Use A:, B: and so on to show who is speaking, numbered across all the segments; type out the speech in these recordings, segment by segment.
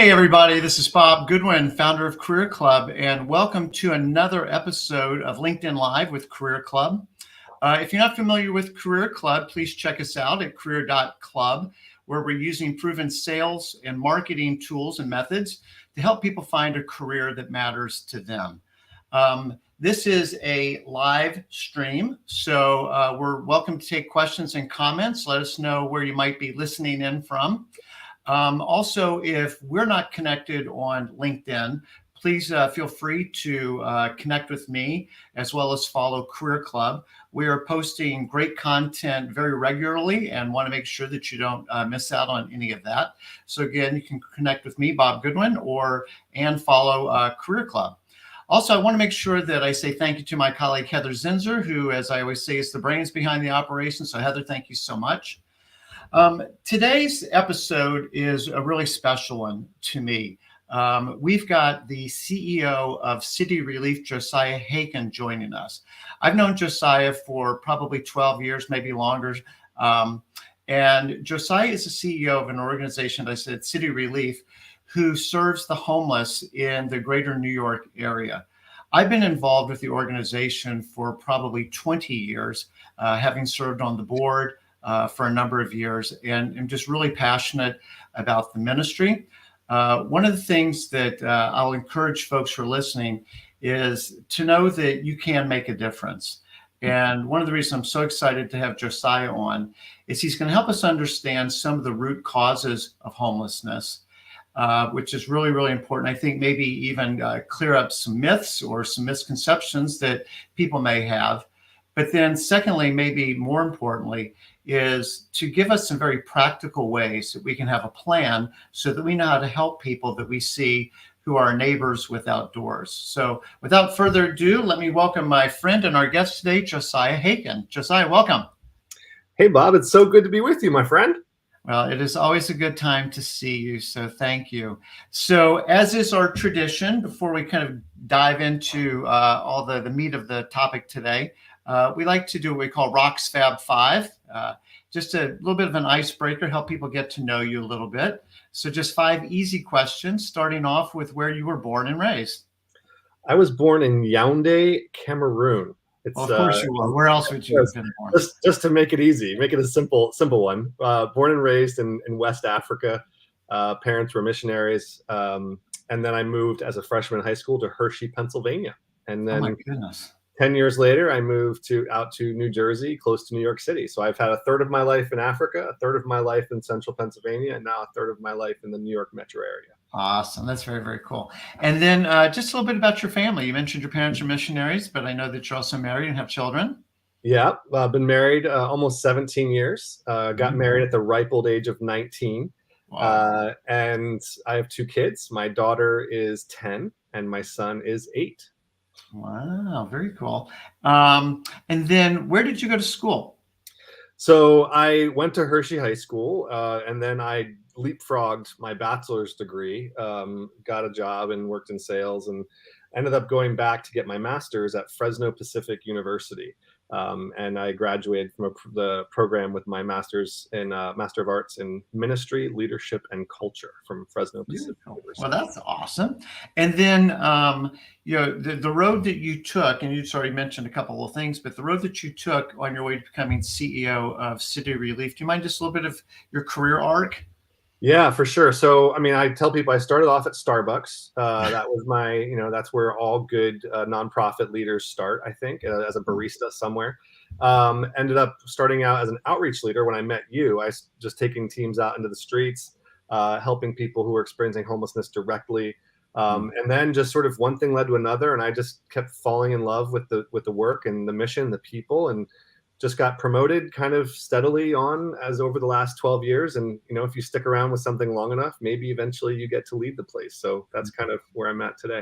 A: Hey, everybody, this is Bob Goodwin, founder of Career Club, and welcome to another episode of LinkedIn Live with Career Club. If you're not familiar with Career Club, please check us out at career.club, where we're using proven sales and marketing tools and methods to help people find a career that matters to them. This is a live stream, so we're welcome to take questions and comments. Let us know where you might be listening in from. Also, if we're not connected on LinkedIn, please feel free to connect with me as well as follow Career Club. We are posting great content very regularly and want to make sure that you don't miss out on any of that. So again, you can connect with me, Bob Goodwin, and follow Career Club. Also, I want to make sure that I say thank you to my colleague, Heather Zinzer, who, as I always say, is the brains behind the operation. So Heather, thank you so much. Today's episode is a really special one to me. We've got the CEO of City Relief, Josiah Haken, joining us. I've known Josiah for probably 12 years, maybe longer. And Josiah is the CEO of an organization, I said, City Relief, who serves the homeless in the greater New York area. I've been involved with the organization for probably 20 years, having served on the board for a number of years, and I'm just really passionate about the ministry. One of the things that I'll encourage folks who are listening is to know that you can make a difference. And one of the reasons I'm so excited to have Josiah on is he's going to help us understand some of the root causes of homelessness, which is really, really important. I think maybe even clear up some myths or some misconceptions that people may have. But then secondly, maybe more importantly, is to give us some very practical ways that we can have a plan so that we know how to help people that we see who are neighbors without doors. So without further ado, let me welcome my friend and our guest today, Josiah Haken. Josiah, welcome.
B: Hey, Bob, it's so good to be with you, my friend.
A: Well, it is always a good time to see you, so thank you. So as is our tradition, before we kind of dive into all the meat of the topic today, we like to do what we call Rocks Fab 5, just a little bit of an icebreaker, help people get to know you a little bit. So just 5 easy questions, starting off with where you were born and raised.
B: I was born in Yaoundé, Cameroon.
A: Well, of course you were. Where else would you have been born?
B: Just to make it easy, make it a simple one. Born and raised in West Africa. Parents were missionaries. And then I moved as a freshman in high school to Hershey, Pennsylvania. And then
A: oh my goodness.
B: 10 years later, I moved out to New Jersey, close to New York City. So I've had a third of my life in Africa, a third of my life in central Pennsylvania, and now a third of my life in the New York metro area.
A: Awesome. That's very, very cool. And then just a little bit about your family. You mentioned your parents are missionaries, but I know that you're also married and have children.
B: Yeah, I've been married almost 17 years. Got married at the ripe old age of 19. Wow. And I have 2 kids. My daughter is 10 and my son is 8.
A: Wow, very cool. And then where did you go to school?
B: So I went to Hershey High School, and then I leapfrogged my bachelor's degree, got a job and worked in sales, and ended up going back to get my master's at Fresno Pacific University. And I graduated from the program with my master's in Master of Arts in Ministry, Leadership, and Culture from Fresno Pacific University.
A: Well, that's awesome. And then, the road that you took, and you just already mentioned a couple of things, but the road that you took on your way to becoming CEO of City Relief, do you mind just a little bit of your career arc?
B: Yeah, for sure. So, I mean, I tell people I started off at Starbucks. That was my, that's where all good nonprofit leaders start, I think, as a barista somewhere. Ended up starting out as an outreach leader when I met you. I was just taking teams out into the streets, helping people who were experiencing homelessness directly. And then just sort of one thing led to another. And I just kept falling in love with the work and the mission, the people, and just got promoted kind of steadily on as over the last 12 years. And, if you stick around with something long enough, maybe eventually you get to lead the place. So that's kind of where I'm at today.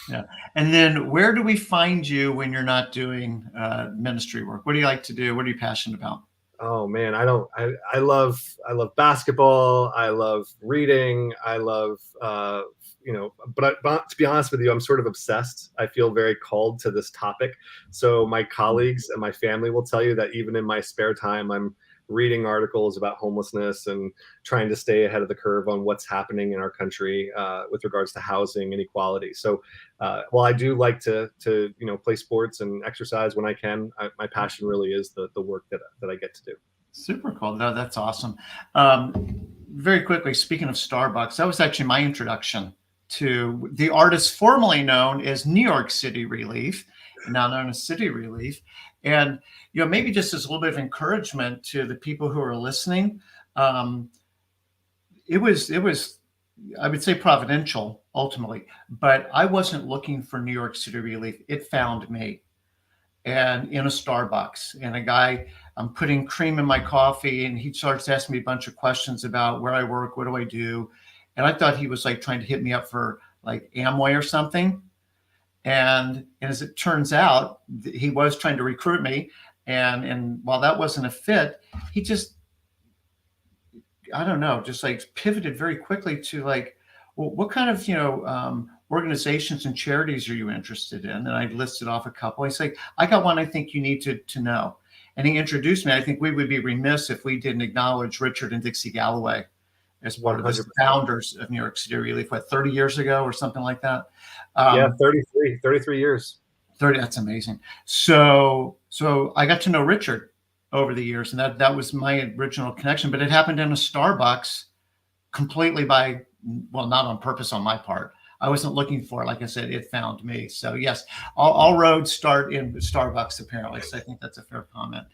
A: Yeah. And then where do we find you when you're not doing ministry work? What do you like to do? What are you passionate about?
B: Oh man, I love basketball. I love reading. I love, but to be honest with you, I'm sort of obsessed. I feel very called to this topic. So my colleagues and my family will tell you that even in my spare time, I'm reading articles about homelessness and trying to stay ahead of the curve on what's happening in our country with regards to housing inequality. So while I do like to play sports and exercise when I can, my passion really is the work that I get to do.
A: Super cool. No, that's awesome. Very quickly, speaking of Starbucks, that was actually my introduction to the artist formerly known as New York City Relief, now known as City Relief. And, maybe just as a little bit of encouragement to the people who are listening, it was, I would say, providential ultimately, but I wasn't looking for New York City Relief. It found me, and in a Starbucks, and a guy, I'm putting cream in my coffee, and he starts asking me a bunch of questions about where I work, what do I do, and I thought he was like trying to hit me up for like Amway or something. And as it turns out, he was trying to recruit me, and while that wasn't a fit, he just, I don't know, just like pivoted very quickly to like, well, what kind of organizations and charities are you interested in? And I listed off a couple. He's like, I got one I think you need to know. And he introduced me. I think we would be remiss if we didn't acknowledge Richard and Dixie Galloway as part of the founders of New York City Relief, 30 years ago or something like that?
B: Yeah, 33 years.
A: 30, that's amazing. So I got to know Richard over the years, and that was my original connection, but it happened in a Starbucks completely by, well, not on purpose on my part. I wasn't looking for it. Like I said, it found me. So yes, all roads start in Starbucks, apparently. So I think that's a fair comment.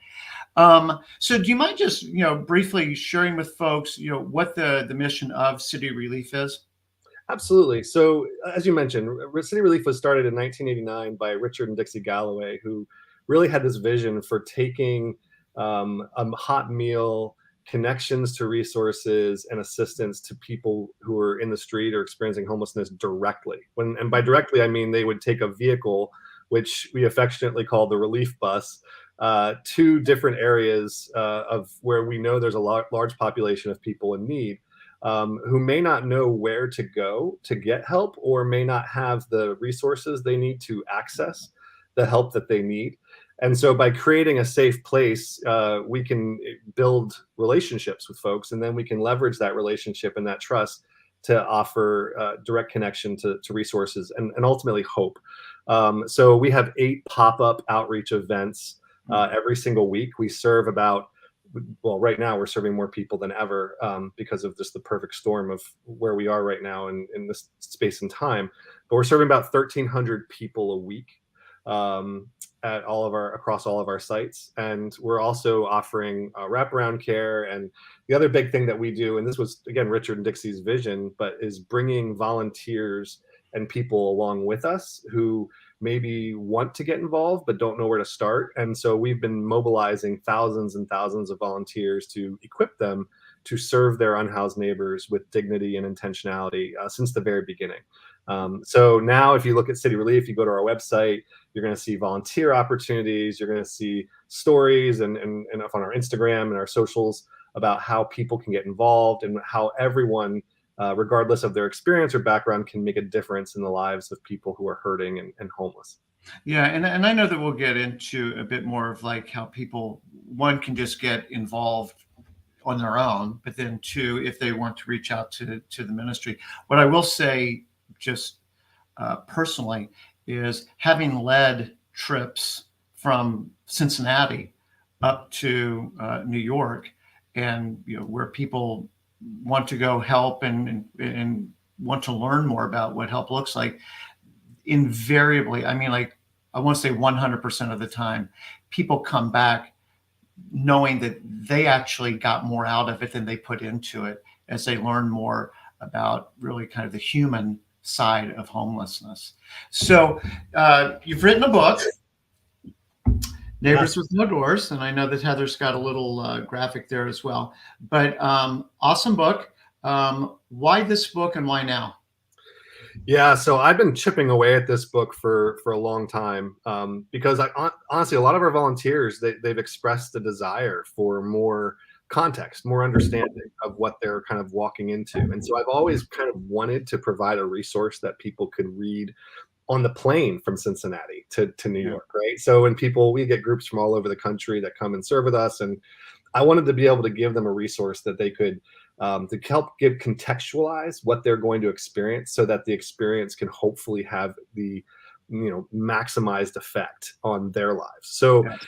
A: So do you mind just, briefly sharing with folks, what the mission of City Relief is?
B: Absolutely. So as you mentioned, City Relief was started in 1989 by Richard and Dixie Galloway, who really had this vision for taking a hot meal, connections to resources, and assistance to people who are in the street or experiencing homelessness directly. And by directly, I mean they would take a vehicle, which we affectionately call the relief bus, to different areas of where we know there's a large population of people in need, who may not know where to go to get help, or may not have the resources they need to access the help that they need. And so by creating a safe place, we can build relationships with folks, and then we can leverage that relationship and that trust to offer direct connection to resources and ultimately hope. So we have 8 pop-up outreach events every single week. We serve right now we're serving more people than ever because of just the perfect storm of where we are right now in this space and time. But we're serving about 1,300 people a week across all of our sites, and we're also offering wraparound care. And the other big thing that we do, and this was again Richard and Dixie's vision, but is bringing volunteers and people along with us who maybe want to get involved but don't know where to start. And so we've been mobilizing thousands and thousands of volunteers to equip them to serve their unhoused neighbors with dignity and intentionality since the very beginning. So now if you look at City Relief, you go to our website, you're going to see volunteer opportunities, you're going to see stories and up on our Instagram and our socials about how people can get involved, and how everyone, regardless of their experience or background, can make a difference in the lives of people who are hurting and homeless.
A: Yeah, and I know that we'll get into a bit more of like how people, one, can just get involved on their own, but then 2, if they want to reach out to the ministry. What I will say, just personally, is having led trips from Cincinnati up to New York, and where people want to go help and want to learn more about what help looks like, invariably, I mean, like, I want to say 100% of the time, people come back knowing that they actually got more out of it than they put into it, as they learn more about really kind of the human side of homelessness. So you've written a book, Neighbors with No Doors, and I know that Heather's got a little graphic there as well. But awesome book. Why this book and why now?
B: Yeah, so I've been chipping away at this book for a long time because honestly, a lot of our volunteers, they've expressed the desire for more context, more understanding of what they're kind of walking into. And so I've always kind of wanted to provide a resource that people could read on the plane from Cincinnati to New York, right? So when we get groups from all over the country that come and serve with us, and I wanted to be able to give them a resource that they could to help give contextualize what they're going to experience, so that the experience can hopefully have the maximized effect on their lives. So
A: Yes.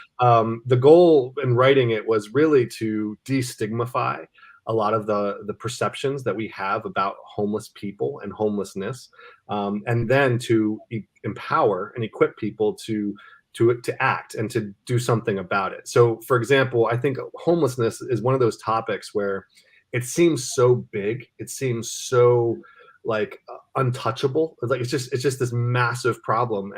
B: the goal in writing it was really to destigmatize a lot of the perceptions that we have about homeless people and homelessness, and then to empower and equip people to act and to do something about it. So, for example, I think homelessness is one of those topics where it seems so big, it seems so like untouchable. Like it's just this massive problem,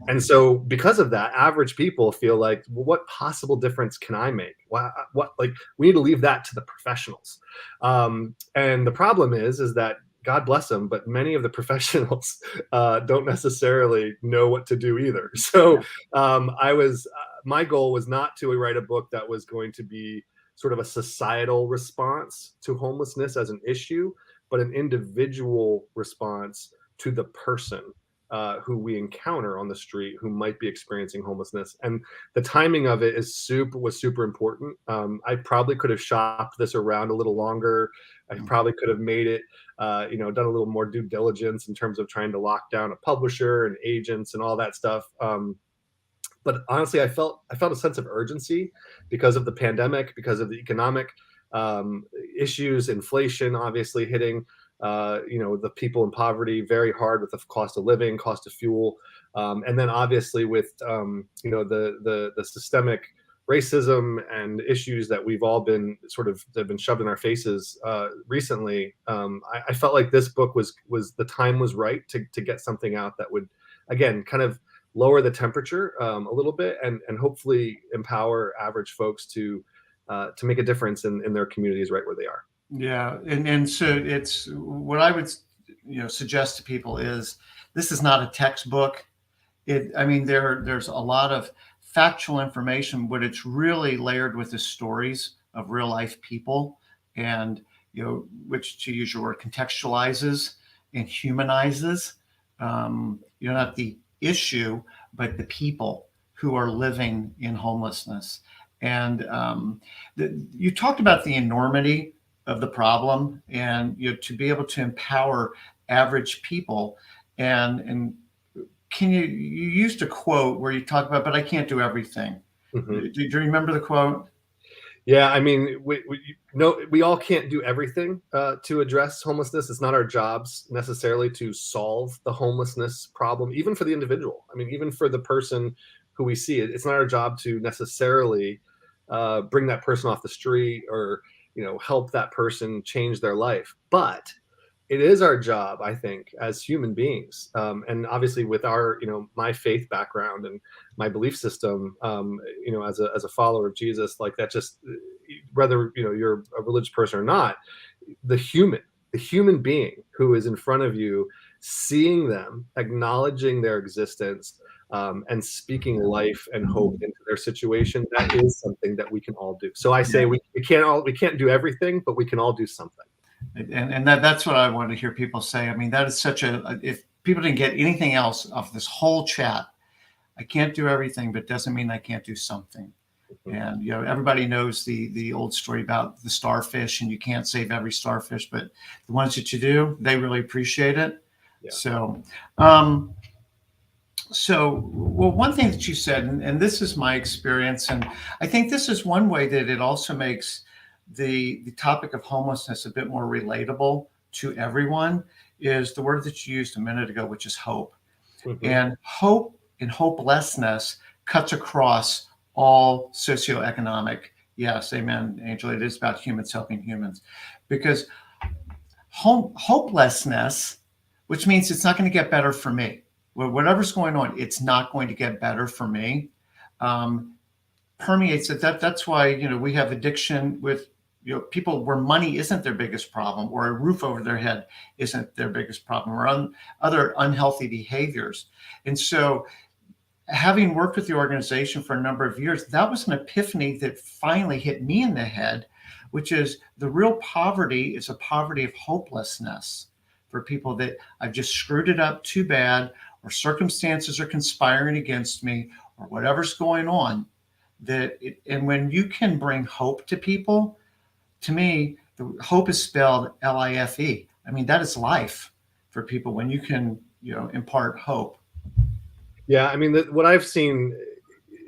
B: and so because of that, average people feel like, well, what possible difference can I make? What like we need to leave that to the professionals. And the problem is that God bless them, but many of the professionals don't necessarily know what to do either. So
A: Yeah.
B: I was my goal was not to write a book that was going to be sort of a societal response to homelessness as an issue, but an individual response to the person who we encounter on the street who might be experiencing homelessness. And the timing of it was super important. I probably could have shopped this around a little longer. I probably could have made it, done a little more due diligence in terms of trying to lock down a publisher and agents and all that stuff. But honestly, I felt a sense of urgency because of the pandemic, because of the economic issues, inflation obviously hitting the people in poverty very hard with the cost of living, cost of fuel, and then obviously with the systemic racism and issues that we've all been that have been shoved in our faces recently. I felt like this book was the time was right to get something out that would, again, kind of lower the temperature a little bit, and hopefully empower average folks to make a difference in their communities right where they are.
A: Yeah, and so it's what I would suggest to people is this is not a textbook. I mean, there's a lot of factual information, but it's really layered with the stories of real life people, and which, to use your word, contextualizes and humanizes. Not the issue, but the people who are living in homelessness. And you talked about the enormity of the problem, and to be able to empower average people. And can you used a quote where you talk about, but I can't do everything.
B: Mm-hmm.
A: Do you remember the quote?
B: Yeah, I mean, we all can't do everything to address homelessness. It's not our jobs necessarily to solve the homelessness problem, even for the individual. I mean, even for the person who we see, it's not our job to necessarily bring that person off the street or help that person change their life. But it is our job, I think, as human beings, and obviously with our, my faith background and my belief system, as a follower of Jesus, like that, just whether you're a religious person or not, the human being who is in front of you, seeing them, acknowledging their existence, and speaking life and hope into their situation, that is something that we can all do. So I say we can't do everything, but we can all do something.
A: And that's what I want to hear people say. I mean, that is such if people didn't get anything else off this whole chat, I can't do everything, but doesn't mean I can't do something. Mm-hmm. And everybody knows the old story about the starfish, and you can't save every starfish, but the ones that you do, they really appreciate it. Yeah. So, well, one thing that you said, and this is my experience, and I think this is one way that it also makes the topic of homelessness a bit more relatable to everyone, is the word that you used a minute ago, which is hope. Mm-hmm. And hope and hopelessness cuts across all socioeconomic. Yes, amen, Angela. It is about humans helping humans, because hopelessness, which means it's not going to get better for me. Whatever's going on, it's not going to get better for me. Permeates it. That's why we have addiction with people where money isn't their biggest problem, or a roof over their head isn't their biggest problem, or other unhealthy behaviors. And so, having worked with the organization for a number of years, that was an epiphany that finally hit me in the head, which is the real poverty is a poverty of hopelessness for people that I've just screwed it up too bad, or circumstances are conspiring against me, or whatever's going on. And when you can bring hope to people, to me, the hope is spelled Life. I mean, that is life for people when you can, impart hope.
B: Yeah, I mean, what I've seen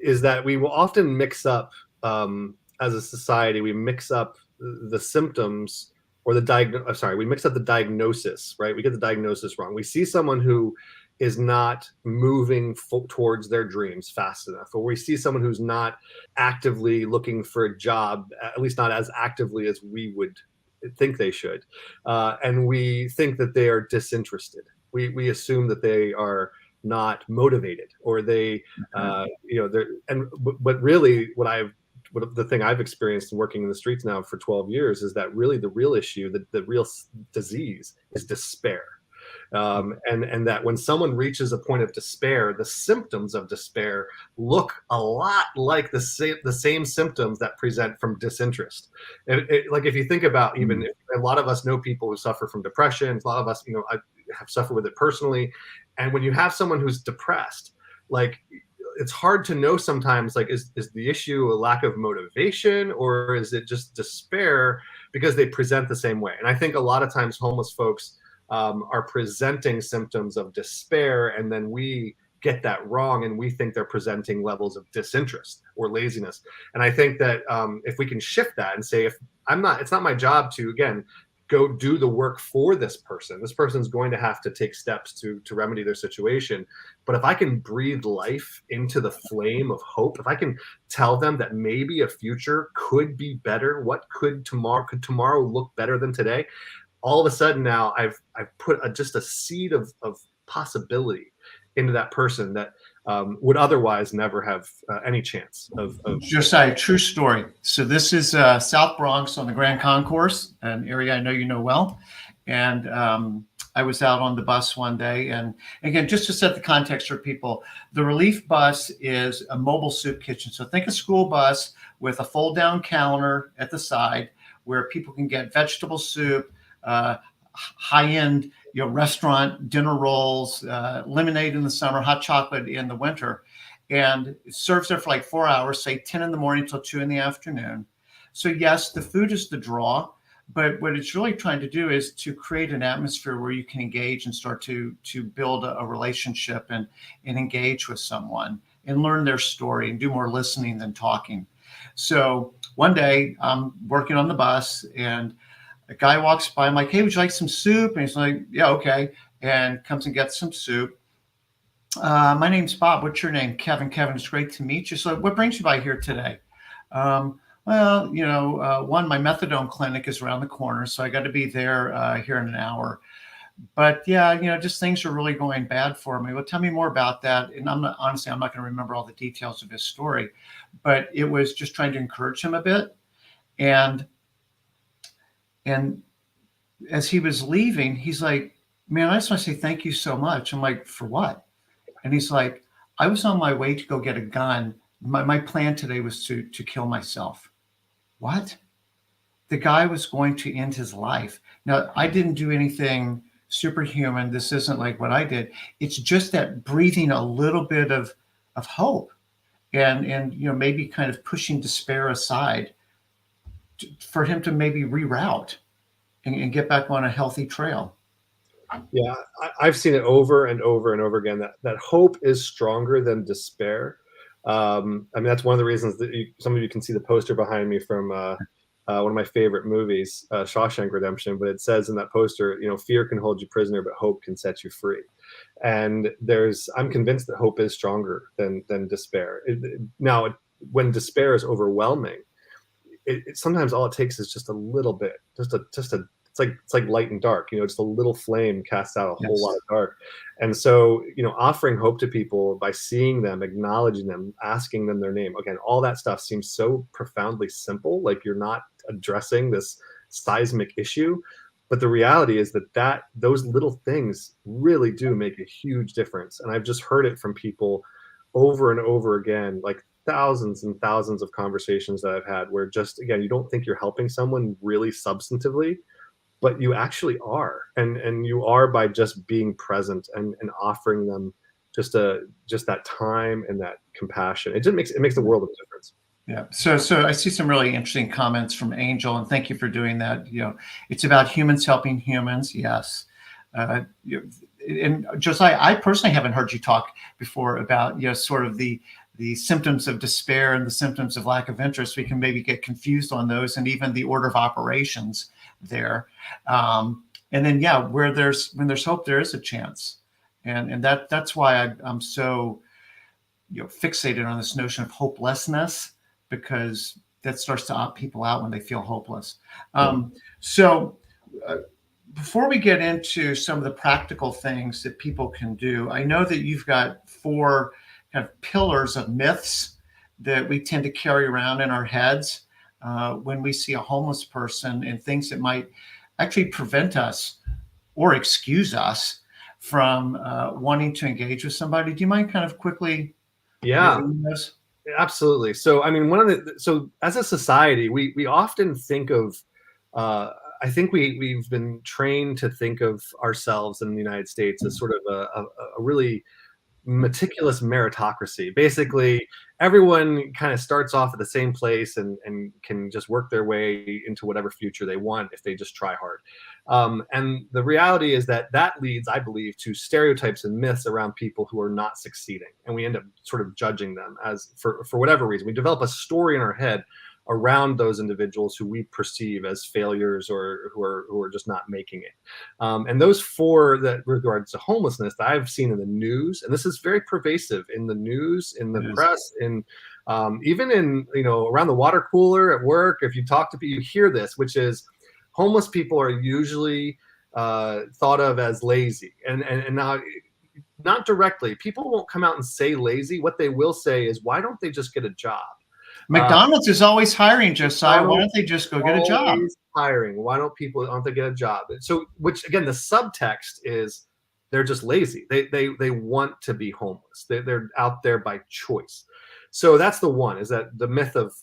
B: is that we will often mix up, as a society, we mix up the symptoms or we mix up the diagnosis, right? We get the diagnosis wrong. We see someone who is not moving towards their dreams fast enough, or we see someone who's not actively looking for a job, at least not as actively as we would think they should, and we think that they are disinterested. We assume that they are not motivated, or they they're but really what the thing I've experienced working in the streets now for 12 years is that really the real issue, the real disease, is despair. And that when someone reaches a point of despair, the symptoms of despair look a lot like the same symptoms that present from disinterest. Like if you think about, even if a lot of us know people who suffer from depression, a lot of us, I have suffered with it personally. And when you have someone who's depressed, like, it's hard to know sometimes, like, is the issue a lack of motivation, or is it just despair, because they present the same way. And I think a lot of times homeless folks are presenting symptoms of despair, and then we get that wrong, and we think they're presenting levels of disinterest or laziness. And I think that if we can shift that and say, if it's not my job to, again, go do the work for this person. This person's going to have to take steps to remedy their situation. But if I can breathe life into the flame of hope, if I can tell them that maybe a future could be better, could tomorrow look better than today? All of a sudden now I've put just a seed of possibility into that person that would otherwise never have any chance of.
A: Josiah, true story. So this is South Bronx on the Grand Concourse, an area I know you know well. And I was out on the bus one day. And again, just to set the context for people, the relief bus is a mobile soup kitchen. So think a school bus with a fold down counter at the side where people can get vegetable soup, high-end restaurant dinner rolls, lemonade in the summer, hot chocolate in the winter. And it serves there for like 4 hours, say 10 in the morning till 2 in the afternoon. So yes, the food is the draw, but what it's really trying to do is to create an atmosphere where you can engage and start to build a relationship and engage with someone and learn their story and do more listening than talking. So one day I'm working on the bus and a guy walks by. I'm like, hey, would you like some soup? And he's like, yeah, okay. And comes and gets some soup. My name's Bob. What's your name? Kevin. Kevin, it's great to meet you. So what brings you by here today? One, my methadone clinic is around the corner, so I got to be there here in an hour. But yeah, just things are really going bad for me. Well, tell me more about that. And I'm not going to remember all the details of his story, but it was just trying to encourage him a bit. And as he was leaving, he's like, man, I just want to say thank you so much. I'm like, for what? And he's like, I was on my way to go get a gun. My plan today was to kill myself. What? The guy was going to end his life. Now, I didn't do anything superhuman. This isn't like what I did. It's just that breathing a little bit of hope and maybe kind of pushing despair aside for him to maybe reroute and get back on a healthy trail.
B: Yeah, I've seen it over and over and over again, that hope is stronger than despair. I mean, that's one of the reasons that some of you can see the poster behind me from one of my favorite movies, Shawshank Redemption. But it says in that poster, fear can hold you prisoner, but hope can set you free. And I'm convinced that hope is stronger than despair. Now, when despair is overwhelming, sometimes all it takes is just a little bit, it's like light and dark, just a little flame casts out a whole lot of dark. And so, offering hope to people by seeing them, acknowledging them, asking them their name, again, all that stuff seems so profoundly simple, like you're not addressing this seismic issue. But the reality is that those little things really do make a huge difference. And I've just heard it from people over and over again, like thousands and thousands of conversations that I've had where just, again, you don't think you're helping someone really substantively, but you actually are, and you are by just being present and offering them just that time and that compassion. It makes the world of a difference.
A: Yeah. So I see some really interesting comments from Angel, and thank you for doing that. It's about humans helping humans. Yes. Uh, you, and Josiah, I personally haven't heard you talk before about, sort of the symptoms of despair and the symptoms of lack of interest. We can maybe get confused on those, and even the order of operations there. And then, yeah, when there's hope, there is a chance, and that's why I'm so fixated on this notion of hopelessness, because that starts to opt people out when they feel hopeless. So before we get into some of the practical things that people can do, I know that you've got 4 kind of pillars of myths that we tend to carry around in our heads when we see a homeless person, and things that might actually prevent us or excuse us from wanting to engage with somebody. Do you mind kind of quickly
B: Yeah,
A: reviewing this?
B: absolutely. So, I mean, so as a society, we often think of, I think we've been trained to think of ourselves in the United States as sort of a really meticulous meritocracy. Basically, everyone kind of starts off at the same place and can just work their way into whatever future they want if they just try hard. And the reality is that leads, I believe, to stereotypes and myths around people who are not succeeding, and we end up sort of judging them as for whatever reason. We develop a story in our head around those individuals who we perceive as failures or who are just not making it. And those 4 that regards to homelessness that I've seen in the news, and this is very pervasive in the news, in the
A: It is.
B: press, in even in around the water cooler at work. If you talk to people, you hear this, which is homeless people are usually thought of as lazy, and now, not directly. People won't come out and say lazy. What they will say is, why don't they just get a job? Uh,
A: McDonald's is always hiring, Josiah. Why
B: McDonald's
A: don't they just go get a job?
B: always hiring. Why don't they get a job? So, which again, the subtext is they're just lazy. They want to be homeless. They're out there by choice. So that's the one, is that the myth of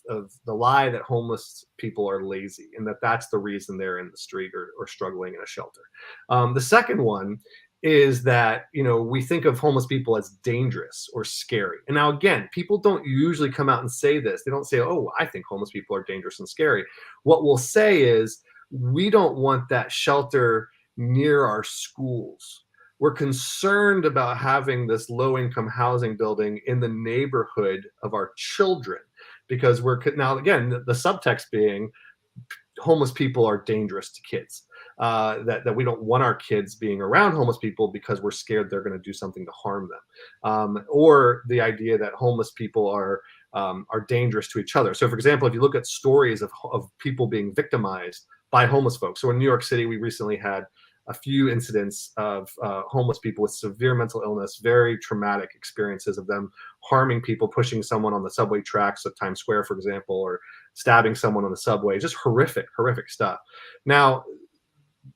B: the lie that homeless people are lazy, and that's the reason they're in the street or struggling in a shelter. The second one is that we think of homeless people as dangerous or scary. And now, again, people don't usually come out and say this. They don't say, oh, I think homeless people are dangerous and scary. What we'll say is, we don't want that shelter near our schools. We're concerned about having this low income housing building in the neighborhood of our children, because now, again, the subtext being homeless people are dangerous to kids. That we don't want our kids being around homeless people because we're scared they're going to do something to harm them, or the idea that homeless people are dangerous to each other. So, for example, if you look at stories of people being victimized by homeless folks, so in New York City, we recently had a few incidents of homeless people with severe mental illness, very traumatic experiences of them harming people, pushing someone on the subway tracks of Times Square, for example, or stabbing someone on the subway. Just horrific stuff. Now,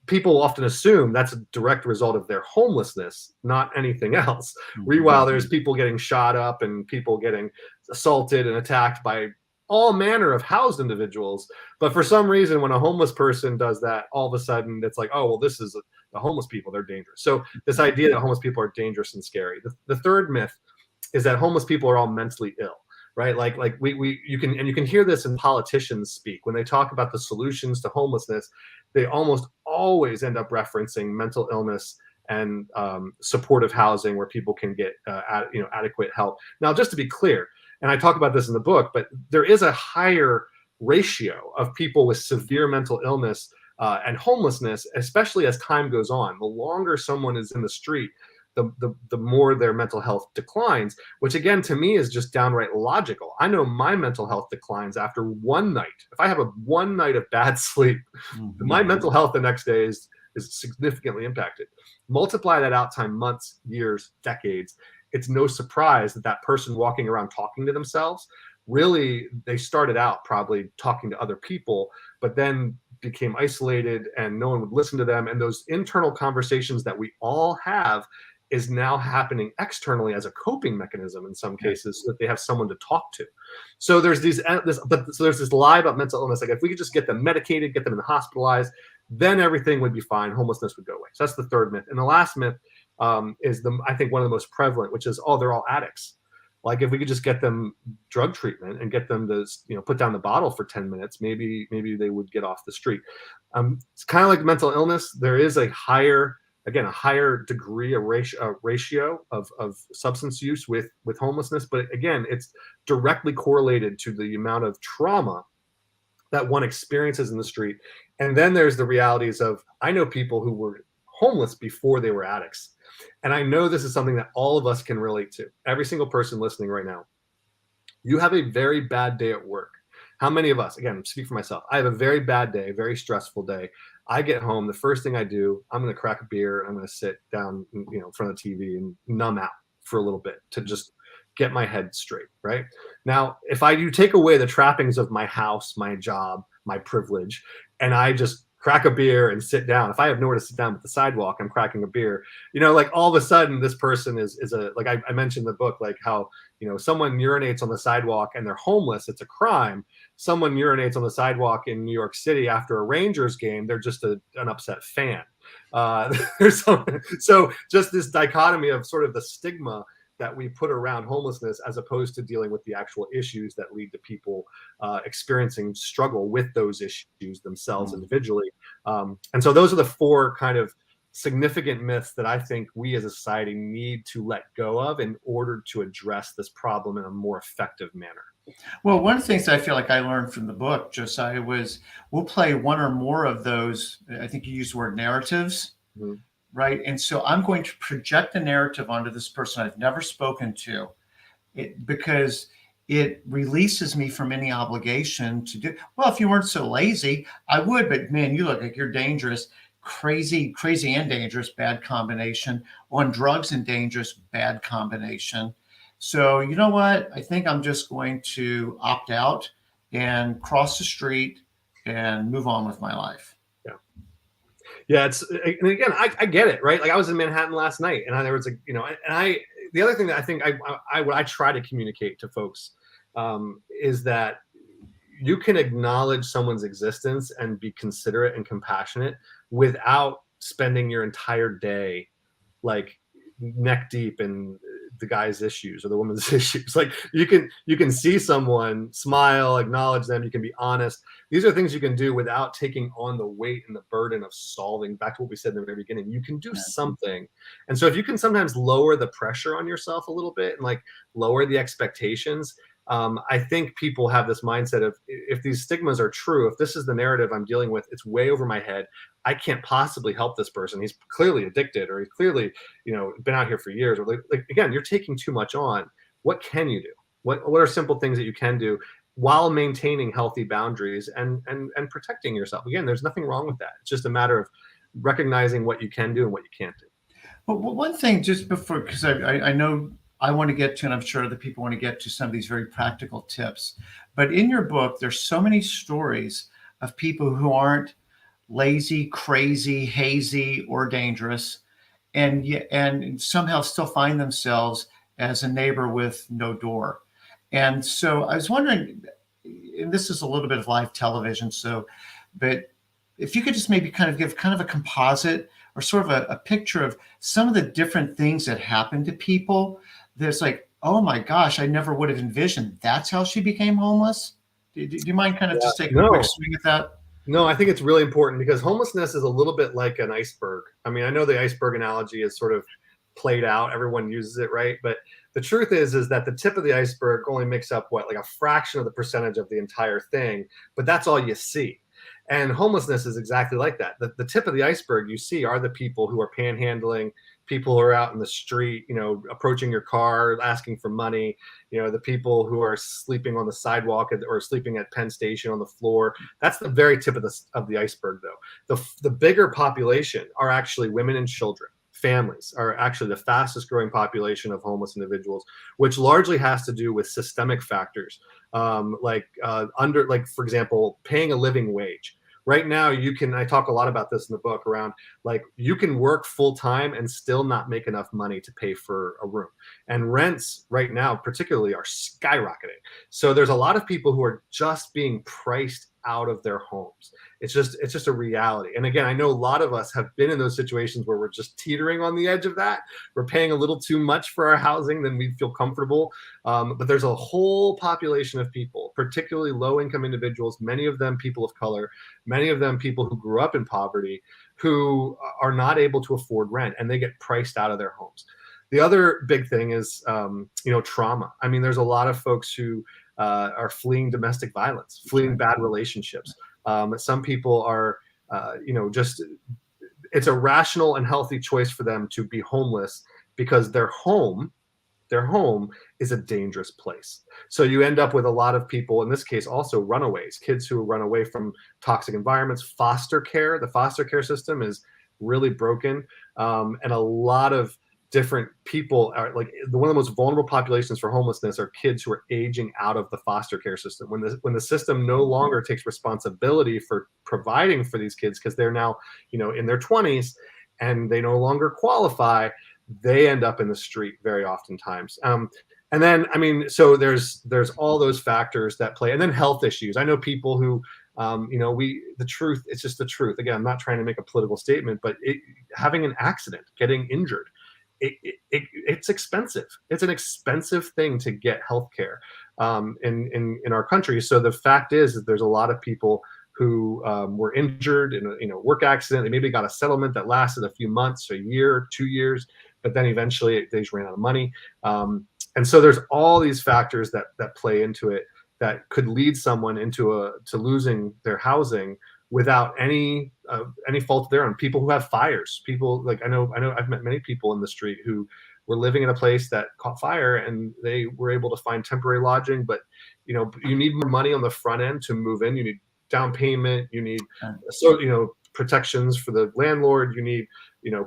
B: people often assume that's a direct result of their homelessness, not anything else. Meanwhile, there's people getting shot up and people getting assaulted and attacked by all manner of housed individuals. But for some reason, when a homeless person does that, all of a sudden it's like, oh, well, this is the homeless people, they're dangerous. So this idea that homeless people are dangerous and scary. The third myth is that homeless people are all mentally ill. Right, like you can hear this in politicians speak when they talk about the solutions to homelessness. They almost always end up referencing mental illness and supportive housing where people can get adequate help. Now, just to be clear, and I talk about this in the book, but there is a higher ratio of people with severe mental illness and homelessness, especially as time goes on. The longer someone is in the street, the more their mental health declines, which again, to me, is just downright logical. I know my mental health declines after one night. If I have one night of bad sleep, my mental health the next day is significantly impacted. Multiply that out time months, years, decades. It's no surprise that person walking around talking to themselves, really, they started out probably talking to other people, but then became isolated and no one would listen to them. And those internal conversations that we all have is now happening externally as a coping mechanism in some cases, so that they have someone to talk to. So there's there's this lie about mental illness. Like, if we could just get them medicated, get them hospitalized, then everything would be fine. Homelessness would go away. So that's the third myth. And the last myth is I think one of the most prevalent, which is, oh, they're all addicts. Like if we could just get them drug treatment and get them to, put down the bottle for 10 minutes, maybe they would get off the street. It's kind of like mental illness. There is a higher degree, a ratio of substance use with homelessness. But again, it's directly correlated to the amount of trauma that one experiences in the street. And then there's the realities of, I know people who were homeless before they were addicts. And I know this is something that all of us can relate to. Every single person listening right now, you have a very bad day at work. How many of us, again, speak for myself, I have a very bad day, very stressful day. I get home, the first thing I do, I'm going to crack a beer. I'm going to sit down, in front of the TV and numb out for a little bit to just get my head straight, right? Now, if you take away the trappings of my house, my job, my privilege, and I just crack a beer and sit down. If I have nowhere to sit down at the sidewalk, I'm cracking a beer. Like all of a sudden, this person is like I mentioned in the book, like how someone urinates on the sidewalk and they're homeless. It's a crime. Someone urinates on the sidewalk in New York City after a Rangers game. They're just an upset fan. So just this dichotomy of sort of the stigma that we put around homelessness as opposed to dealing with the actual issues that lead to people experiencing struggle with those issues themselves individually. And so those are the four kind of significant myths that I think we as a society need to let go of in order to address this problem in a more effective manner.
A: Well, one of the things I feel like I learned from the book, Josiah, was we'll play one or more of those. I think you used the word narratives. Mm-hmm. Right. And so I'm going to project a narrative onto this person I've never spoken to, because it releases me from any obligation to do. Well, if you weren't so lazy, I would. But man, you look like you're dangerous, crazy and dangerous, bad combination. On drugs and dangerous, bad combination. So you know what? I think I'm just going to opt out and cross the street and move on with my life.
B: Yeah, and again, I get it, right? Like I was in Manhattan last night, and there was the other thing that I think what I try to communicate to folks is that you can acknowledge someone's existence and be considerate and compassionate without spending your entire day like neck deep in the guy's issues or the woman's issues. Like you can see someone, smile, acknowledge them, you can be honest. These are things you can do without taking on the weight and the burden of solving. Back to what we said in the very beginning, you can do something. And so if you can sometimes lower the pressure on yourself a little bit and like lower the expectations, I think people have this mindset of, if these stigmas are true, if this is the narrative I'm dealing with, it's way over my head. I can't possibly help this person. He's clearly addicted, or he's clearly, been out here for years. Or like again, you're taking too much on. What can you do? What are simple things that you can do while maintaining healthy boundaries and protecting yourself? Again, there's nothing wrong with that. It's just a matter of recognizing what you can do and what you can't do.
A: Well, one thing just before, because I know I want to get to, and I'm sure other people want to get to some of these very practical tips. But in your book, there's so many stories of people who aren't lazy, crazy, hazy, or dangerous, and somehow still find themselves as a neighbor with no door. And so I was wondering, and this is a little bit of live television, but if you could just maybe kind of give kind of a composite or sort of a picture of some of the different things that happen to people. There's like, oh my gosh, I never would have envisioned that's how she became homeless. Do you mind kind of just taking a quick swing at that?
B: No, I think it's really important because homelessness is a little bit like an iceberg. I mean, I know the iceberg analogy is sort of played out. Everyone uses it, right? But the truth is that the tip of the iceberg only makes up like a fraction of the percentage of the entire thing, but that's all you see. And homelessness is exactly like that. The tip of the iceberg you see are the people who are panhandling, people who are out in the street, approaching your car, asking for money, the people who are sleeping on the sidewalk or sleeping at Penn Station on the floor. That's the very tip of the iceberg, though. The bigger population are actually women and children. Families are actually the fastest growing population of homeless individuals, which largely has to do with systemic factors, for example, paying a living wage. Right now, I talk a lot about this in the book around, like, you can work full time and still not make enough money to pay for a room. And rents right now, particularly, are skyrocketing. So there's a lot of people who are just being priced out of their homes. It's just a reality. And again, I know a lot of us have been in those situations where we're just teetering on the edge of that. We're paying a little too much for our housing than we feel comfortable. But there's a whole population of people, particularly low-income individuals, many of them people of color, many of them people who grew up in poverty, who are not able to afford rent, and they get priced out of their homes. The other big thing is, trauma. I mean, there's a lot of folks who are fleeing domestic violence, fleeing bad relationships. Some people are, just it's a rational and healthy choice for them to be homeless because their home is a dangerous place. So you end up with a lot of people, in this case, also runaways, kids who run away from toxic environments. The foster care system is really broken. And a lot of different people are like, one of the most vulnerable populations for homelessness are kids who are aging out of the foster care system. When the system no longer takes responsibility for providing for these kids, because they're now, in their 20s and they no longer qualify, they end up in the street very oftentimes. And then, so there's all those factors that play, and then health issues. I know people who, the truth, it's just the truth. Again, I'm not trying to make a political statement, but having an accident, getting injured, it's expensive. It's an expensive thing to get healthcare in our country. So the fact is that there's a lot of people who were injured in a work accident. They maybe got a settlement that lasted a few months, a year, 2 years, but then eventually they just ran out of money. And so there's all these factors that play into it that could lead someone to losing their housing without any fault of their own. People who have fires, people like I know I've met many people in the street who were living in a place that caught fire, and they were able to find temporary lodging. But you need more money on the front end to move in. You need down payment. You need protections for the landlord. You need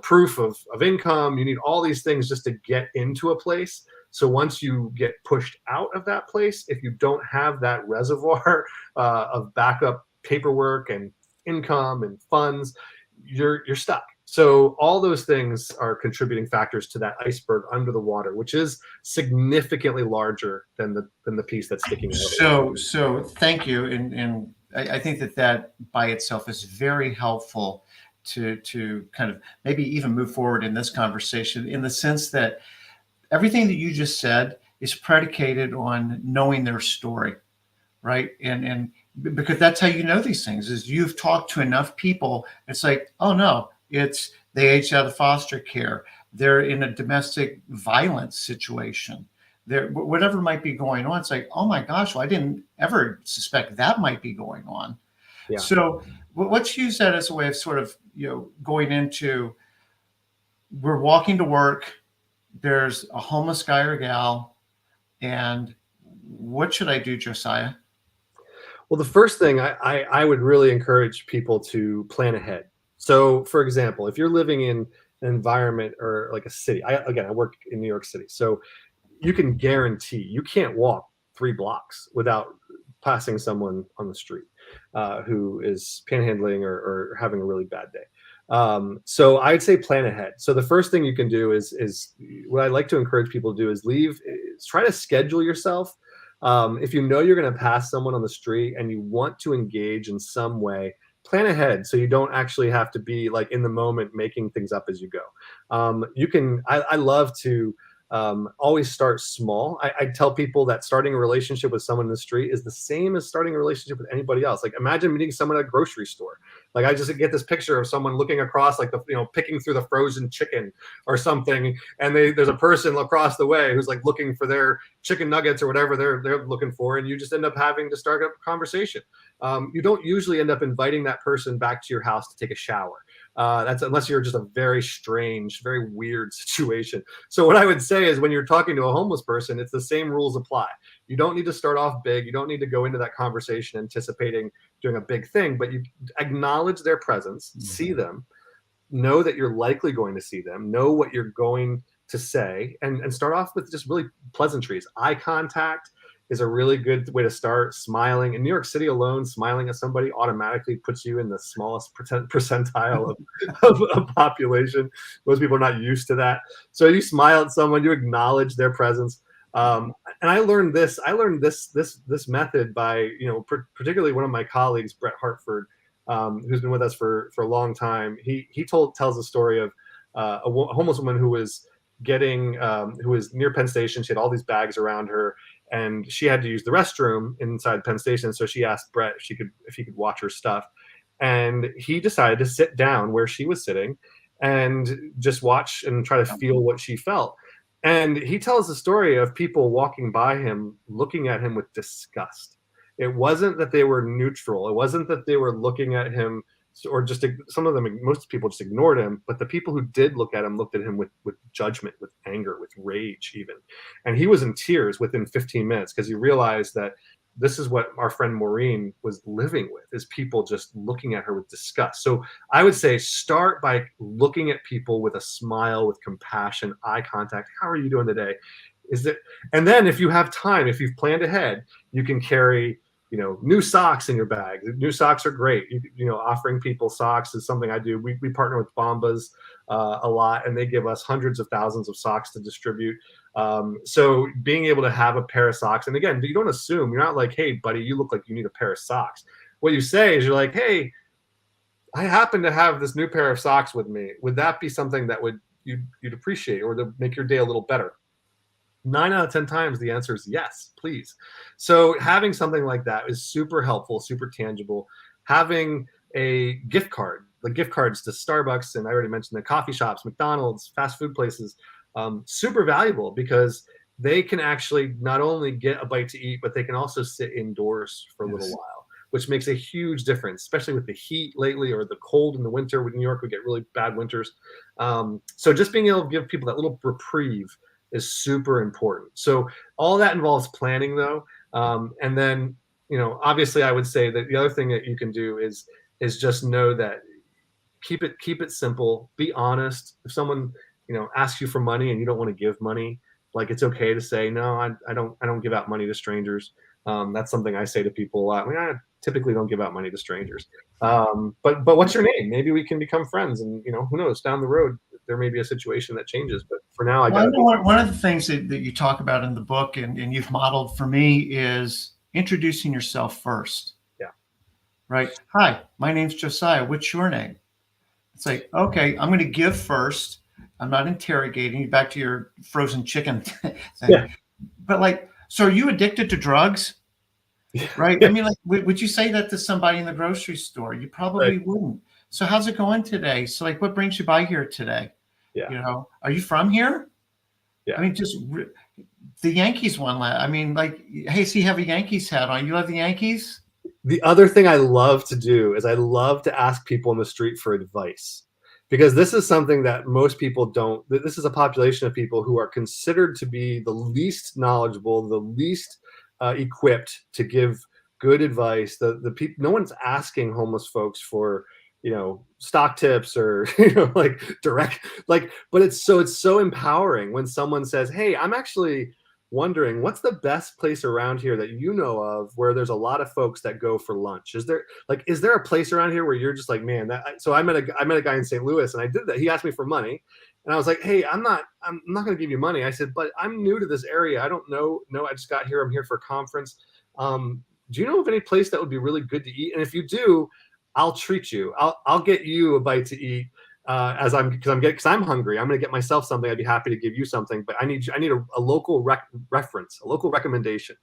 B: proof of income. You need all these things just to get into a place. So once you get pushed out of that place, if you don't have that reservoir of backup paperwork and income and funds, you're stuck. So all those things are contributing factors to that iceberg under the water, which is significantly larger than the piece that's sticking out.
A: So thank you, and I think that by itself is very helpful to kind of maybe even move forward in this conversation, in the sense that everything that you just said is predicated on knowing their story, right? And because that's how you know these things, is you've talked to enough people. It's like, oh no, it's they aged out of foster care, they're in a domestic violence situation, there whatever might be going on. It's like, oh my gosh, well, I didn't ever suspect that might be going on. Yeah. So let's use that as a way of sort of going into, we're walking to work, there's a homeless guy or gal, and what should I do, Josiah?
B: Well, the first thing I would really encourage people to plan ahead. So, for example, if you're living in an environment or like a city, I work in New York City, so you can guarantee you can't walk 3 blocks without passing someone on the street who is panhandling or having a really bad day. So I'd say plan ahead. So the first thing you can do is what I like to encourage people to do is try to schedule yourself. If you know you're going to pass someone on the street and you want to engage in some way, plan ahead so you don't actually have to be like in the moment making things up as you go. I love to always start small. I tell people that starting a relationship with someone in the street is the same as starting a relationship with anybody else. Like imagine meeting someone at a grocery store. Like I just get this picture of someone looking across, like picking through the frozen chicken or something, and there's a person across the way who's like looking for their chicken nuggets or whatever they're looking for, and you just end up having to start a conversation. You don't usually end up inviting that person back to your house to take a shower. That's unless you're just a very strange, very weird situation. So what I would say is when you're talking to a homeless person, it's the same rules apply. You don't need to start off big. You don't need to go into that conversation anticipating doing a big thing, but you acknowledge their presence, see them, know that you're likely going to see them, know what you're going to say, and start off with just really pleasantries, eye contact, is a really good way to start. Smiling in New York City alone, smiling at somebody automatically puts you in the smallest percentile of a population. Most people are not used to that. So you smile at someone, you acknowledge their presence. And I learned this method by, you know, particularly one of my colleagues, Brett Hartford, who's been with us for a long time. He tells the story of a homeless woman who was who was near Penn Station. She had all these bags around her, and she had to use the restroom inside Penn Station. So she asked Brett if he could watch her stuff, and he decided to sit down where she was sitting and just watch and try to feel what she felt. And he tells the story of people walking by him, looking at him with disgust. It wasn't that they were neutral. It wasn't that they were looking at him, or just some of them, most people just ignored him. But the people who did look at him looked at him with judgment, with anger, with rage even. And he was in tears within 15 minutes because he realized that this is what our friend Maureen was living with, is people just looking at her with disgust. So I would say start by looking at people with a smile, with compassion, eye contact. How are you doing today? And then if you have time, if you've planned ahead, you can carry, you know, new socks in your bag. New socks are great. You know, offering people socks is something I do. We partner with Bombas a lot, and they give us hundreds of thousands of socks to distribute. So being able to have a pair of socks, and again, you don't assume. You're not like, hey, buddy, you look like you need a pair of socks. What you say is you're like, hey, I happen to have this new pair of socks with me. Would that be something that you'd appreciate, or to make your day a little better? 9 out of 10 times the answer is yes, please. So having something like that is super helpful, super tangible. Having a gift card, the gift cards to Starbucks, and I already mentioned the coffee shops, McDonald's, fast food places, super valuable because they can actually not only get a bite to eat, but they can also sit indoors for a little while, which makes a huge difference, especially with the heat lately or the cold in the winter. With New York, we get really bad winters. So just being able to give people that little reprieve is super important. So all that involves planning, though. And then, you know, obviously I would say that the other thing that you can do is just know that keep it simple, be honest. If someone, you know, asks you for money and you don't want to give money, like, it's okay to say, no, I don't give out money to strangers. That's something I say to people a lot. I mean, I typically don't give out money to strangers. But what's your name? Maybe we can become friends, and, you know, who knows, down the road there may be a situation that changes. But for now, I got
A: one of the things that you talk about in the book, and you've modeled for me, is introducing yourself first.
B: Yeah.
A: Right. Hi, my name's Josiah. What's your name? It's like, okay, I'm going to give first. I'm not interrogating you. Back to your frozen chicken thing.
B: Yeah.
A: But like, so are you addicted to drugs? Right. I mean, like, would you say that to somebody in the grocery store? You probably wouldn't. So how's it going today? So like, what brings you by here today?
B: Yeah.
A: You know, are you from here?
B: Yeah.
A: I mean, just the Yankees won last. I mean, like, hey, so you have a Yankees hat on. You love the Yankees?
B: The other thing I love to do is I love to ask people in the street for advice, because this is something that most people don't. This is a population of people who are considered to be the least knowledgeable, the least equipped to give good advice. The people, no one's asking homeless folks for, you know, stock tips or, you know, like direct, like, but it's so empowering when someone says, hey, I'm actually wondering what's the best place around here that you know of where there's a lot of folks that go for lunch. Is there a place around here where you're just like, man, so I met a guy in St. Louis, and I did that. He asked me for money, and I was like, hey, I'm not going to give you money. I said, but I'm new to this area. I don't know. No, I just got here. I'm here for a conference. Do you know of any place that would be really good to eat? And if you do, I'll treat you. I'll get you a bite to eat. Because I'm hungry. I'm going to get myself something. I'd be happy to give you something, but I need a local reference, a local recommendation,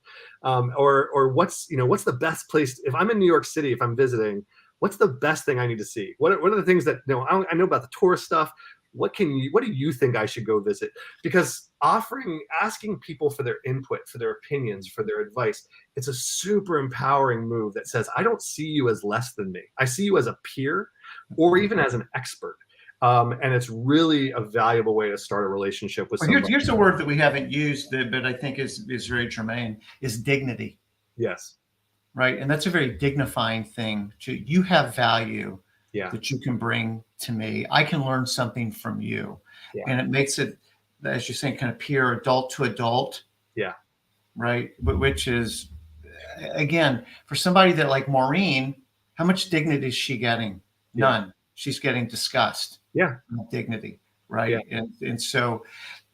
B: or what's the best place if I'm in New York City, if I'm visiting, what's the best thing I need to see? What are the things that, you know, I know about the tourist stuff. What do you think I should go visit? Because asking people for their input, for their opinions, for their advice, it's a super empowering move that says, I don't see you as less than me. I see you as a peer, or even as an expert. And it's really a valuable way to start a relationship with somebody.
A: Here's a word that we haven't used, but I think is very germane, is dignity.
B: Yes.
A: Right. And that's a very dignifying thing. You have value that you can bring to me. I can learn something from you. Yeah. And it makes it, as you're saying, kind of peer, adult to adult.
B: Yeah.
A: right? Which is, again, for somebody that like Maureen, how much dignity is she getting?
B: Yeah.
A: None. She's getting disgust,
B: Yeah.
A: not dignity,
B: Yeah.
A: right? And so,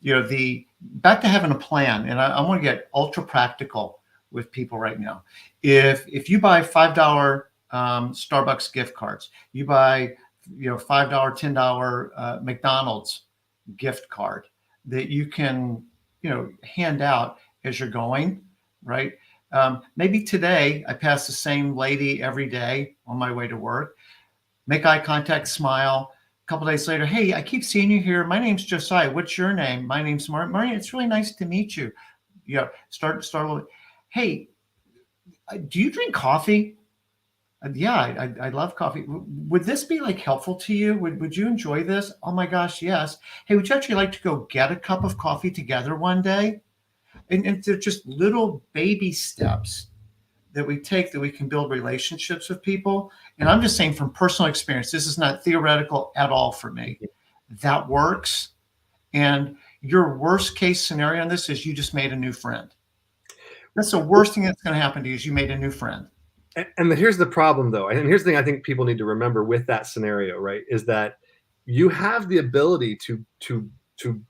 A: the back to having a plan, and I want to get ultra practical with people right now. If you buy $5 Starbucks gift cards, you buy $5, $10 McDonald's gift card that you can hand out as you're going, right? Maybe today I pass the same lady every day on my way to work, make eye contact, smile. A couple days later, hey, I keep seeing you here. My name's Josiah. What's your name? My name's Martin. Martin, it's really nice to meet you. Start a little. Hey, do you drink coffee? Yeah, I love coffee. Would this be like helpful to you? Would you enjoy this? Oh my gosh, yes. Hey, would you actually like to go get a cup of coffee together one day? And they're just little baby steps that we take that we can build relationships with people. And I'm just saying from personal experience, this is not theoretical at all for me. That works. And your worst case scenario on this is you just made a new friend. That's the worst thing that's going to happen to you is you made a new friend.
B: And here's the problem, though. And here's the thing I think people need to remember with that scenario, right? Is that you have the ability to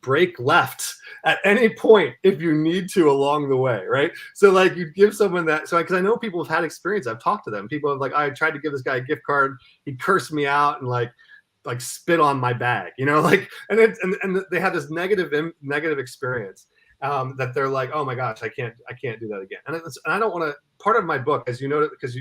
B: break left at any point if you need to along the way, right? So like you give someone that, so because I know people have had experience, I've talked to them. People have like, I tried to give this guy a gift card, he cursed me out and like spit on my bag, like, and they have this negative experience. That they're like, oh my gosh, I can't do that again. And I don't want to. Part of my book, as you know, because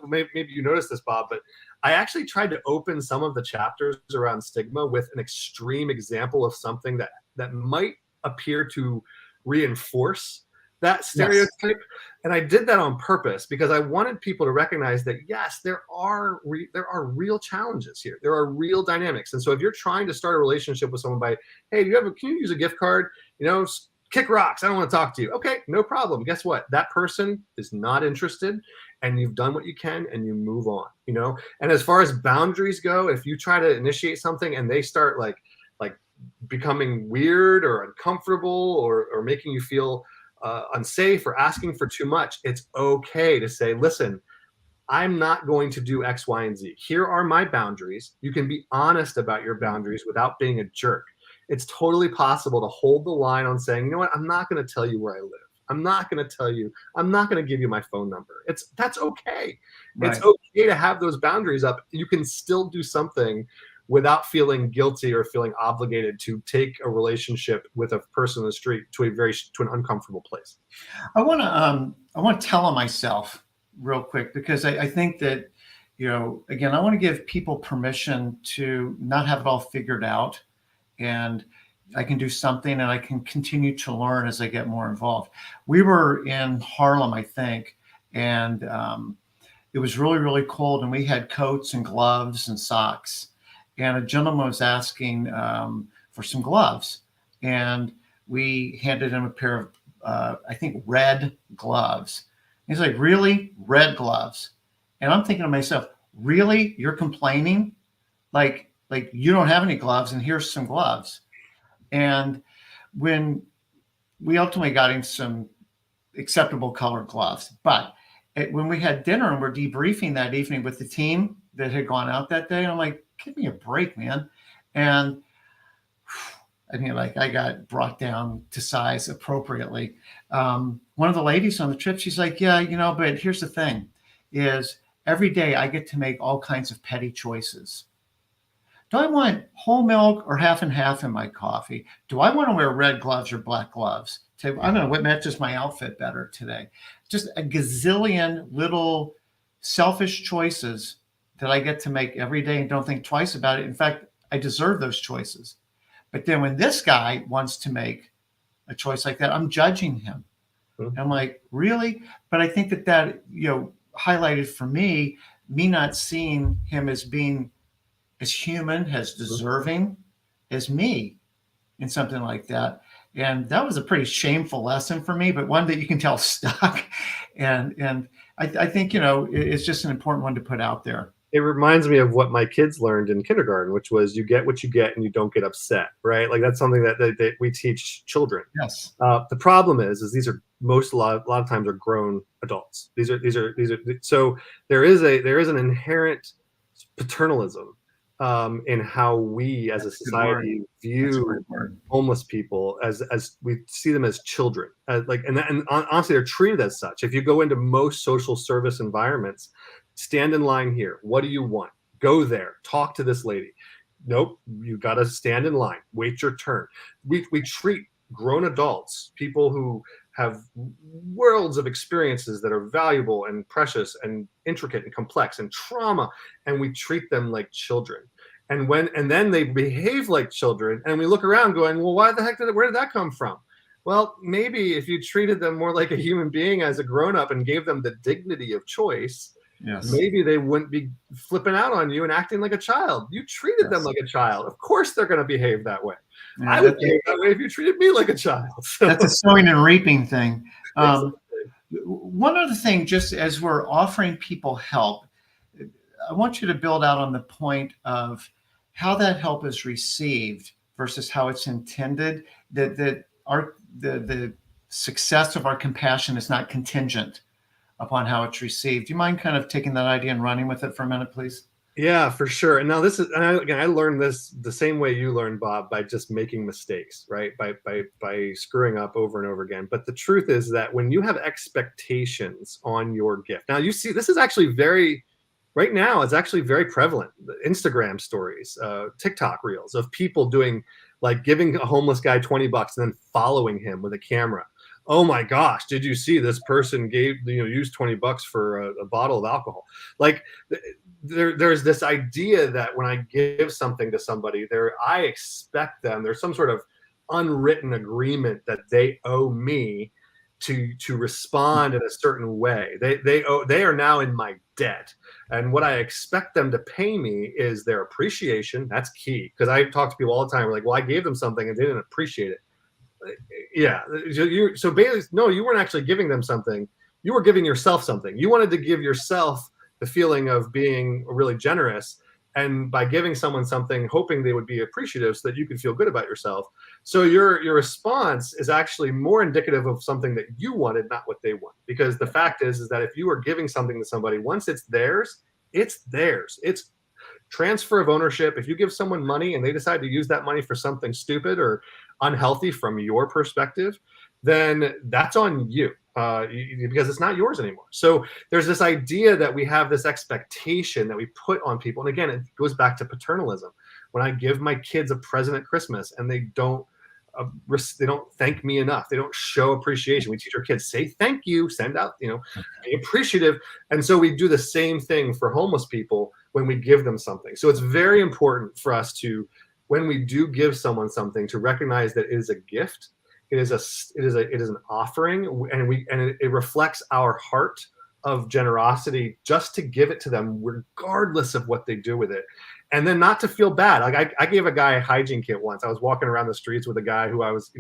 B: maybe you noticed this, Bob, but I actually tried to open some of the chapters around stigma with an extreme example of something that might appear to reinforce that stereotype. Yes. And I did that on purpose because I wanted people to recognize that yes, there are real challenges here. There are real dynamics. And so if you're trying to start a relationship with someone by, hey, can you use a gift card? Kick rocks. I don't want to talk to you. Okay, no problem. Guess what? That person is not interested and you've done what you can and you move on, And as far as boundaries go, if you try to initiate something and they start like becoming weird or uncomfortable or making you feel unsafe or asking for too much, it's okay to say, listen, I'm not going to do X, Y, and Z. Here are my boundaries. You can be honest about your boundaries without being a jerk. It's totally possible to hold the line on saying, you know what, I'm not going to tell you where I live. I'm not going to tell you, I'm not going to give you my phone number. That's okay. Right. It's okay to have those boundaries up. You can still do something without feeling guilty or feeling obligated to take a relationship with a person on the street to an uncomfortable place.
A: I want to tell on myself real quick because I think that, again, I want to give people permission to not have it all figured out. And I can do something and I can continue to learn as I get more involved. We were in Harlem, I think, and it was really, really cold and we had coats and gloves and socks. And a gentleman was asking for some gloves. And we handed him a pair of, I think, red gloves. He's like, really? Red gloves? And I'm thinking to myself, really? You're complaining? Like you don't have any gloves and here's some gloves. And when we ultimately got him some acceptable colored gloves, but when we had dinner and we're debriefing that evening with the team that had gone out that day, I'm like, give me a break, man. And I mean, I got brought down to size appropriately. One of the ladies on the trip, she's like, yeah, but here's the thing is every day I get to make all kinds of petty choices. Do I want whole milk or half and half in my coffee? Do I want to wear red gloves or black gloves? I don't know what matches my outfit better today. Just a gazillion little selfish choices that I get to make every day and don't think twice about it. In fact, I deserve those choices. But then when this guy wants to make a choice like that, I'm judging him. And I'm like, really? But I think that highlighted for me not seeing him as being as human, as deserving as me in something like that. And that was a pretty shameful lesson for me, but one that you can tell stuck. And I think, it's just an important one to put out there.
B: It reminds me of what my kids learned in kindergarten, which was you get what you get and you don't get upset, right? Like that's something that we teach children.
A: Yes.
B: The problem is these are a lot of times are grown adults. These are so there is an inherent paternalism in how we as a society view homeless people, as we see them as children, and honestly they're treated as such. If you go into most social service environments, stand in line here, what do you want, go there, talk to this lady. Nope, you got to stand in line, wait your turn. We treat grown adults, people who have worlds of experiences that are valuable and precious and intricate and complex and trauma, and we treat them like children. And then they behave like children, and we look around going, well, where did that come from? Well, maybe if you treated them more like a human being as a grown-up and gave them the dignity of choice, maybe they wouldn't be flipping out on you and acting like a child. You treated them like a child. Of course they're going to behave that way. Yeah, I would behave that way if you treated me like a child. So.
A: That's a sowing and reaping thing. One other thing, just as we're offering people help, I want you to build out on the point of how that help is received versus how it's intended, that the success of our compassion is not contingent upon how it's received. Do you mind kind of taking that idea and running with it for a minute, please?
B: Yeah, for sure. And now I learned this the same way you learned, Bob, by just making mistakes, right? By screwing up over and over again. But the truth is that when you have expectations on your gift, now you see, this is actually right now, it's actually very prevalent. Instagram stories, TikTok reels of people doing, like, giving a homeless guy $20 and then following him with a camera. Oh my gosh, did you see this person used $20 for a bottle of alcohol? Like, there's this idea that when I give something to somebody, I expect them, there's some sort of unwritten agreement that they owe me to respond in a certain way. They are now in my debt. And what I expect them to pay me is their appreciation. That's key. Because I talk to people all the time. We're like, well, I gave them something and they didn't appreciate it. Yeah. So basically, no, you weren't actually giving them something. You were giving yourself something. You wanted to give yourself the feeling of being really generous. And by giving someone something, hoping they would be appreciative so that you could feel good about yourself. So your response is actually more indicative of something that you wanted, not what they want. Because the fact is that if you are giving something to somebody, once it's theirs, it's theirs. It's transfer of ownership. If you give someone money and they decide to use that money for something stupid or unhealthy from your perspective, then that's on you. Because it's not yours anymore. So there's this idea that we have this expectation that we put on people. And again, it goes back to paternalism. When I give my kids a present at Christmas and they don't thank me enough, they don't show appreciation. We teach our kids, say thank you, send out, be appreciative. And so we do the same thing for homeless people when we give them something. So it's very important for us to, when we do give someone something, to recognize that it is a gift. It is an offering, and it reflects our heart of generosity just to give it to them, regardless of what they do with it, and then not to feel bad. Like I gave a guy a hygiene kit once. I was walking around the streets with a guy who I was,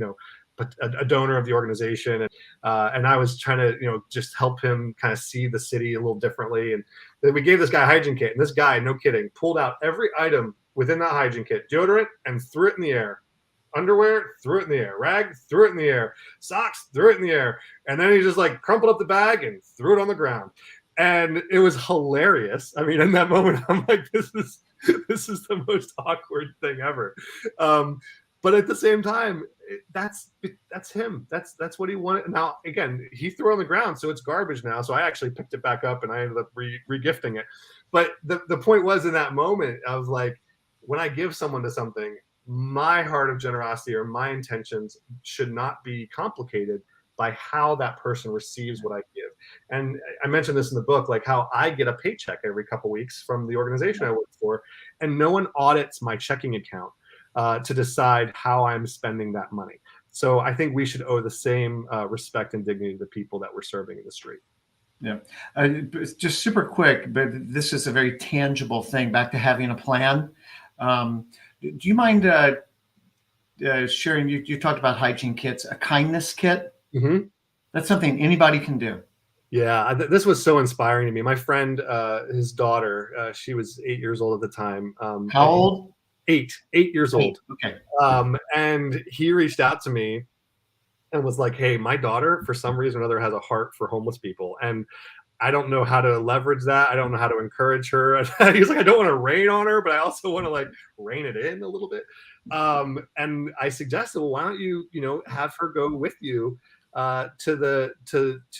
B: a donor of the organization, and I was trying to, just help him kind of see the city a little differently. And then we gave this guy a hygiene kit, and this guy, no kidding, pulled out every item within that hygiene kit, deodorant, and threw it in the air. Underwear, threw it in the air. Rag, threw it in the air. Socks, threw it in the air. And then he just crumpled up the bag and threw it on the ground. And it was hilarious. I mean, in that moment, I'm like, this is the most awkward thing ever. But at the same time, that's him. That's what he wanted. Now, again, he threw it on the ground, so it's garbage now. So I actually picked it back up and I ended up regifting it. But the point was, in that moment, I was like, when I give someone to something, my heart of generosity or my intentions should not be complicated by how that person receives what I give. And I mentioned this in the book, like how I get a paycheck every couple of weeks from the organization I work for, and no one audits my checking account to decide how I'm spending that money. So I think we should owe the same respect and dignity to the people that we're serving in the street.
A: Yeah. Just super quick, but this is a very tangible thing, back to having a plan. Do you mind sharing? You talked about hygiene kits, a kindness kit.
B: Mm-hmm.
A: That's something anybody can do.
B: Yeah, this was so inspiring to me. My friend, his daughter, she was 8 years old at the time.
A: How old?
B: 8 years old.
A: Okay.
B: And he reached out to me, and was like, hey, my daughter, for some reason or another, has a heart for homeless people. And I don't know how to leverage that. I don't know how to encourage her. He's like, I don't want to rain on her, but I also want to like rein it in a little bit. And I suggested, well, why don't you, have her go with you to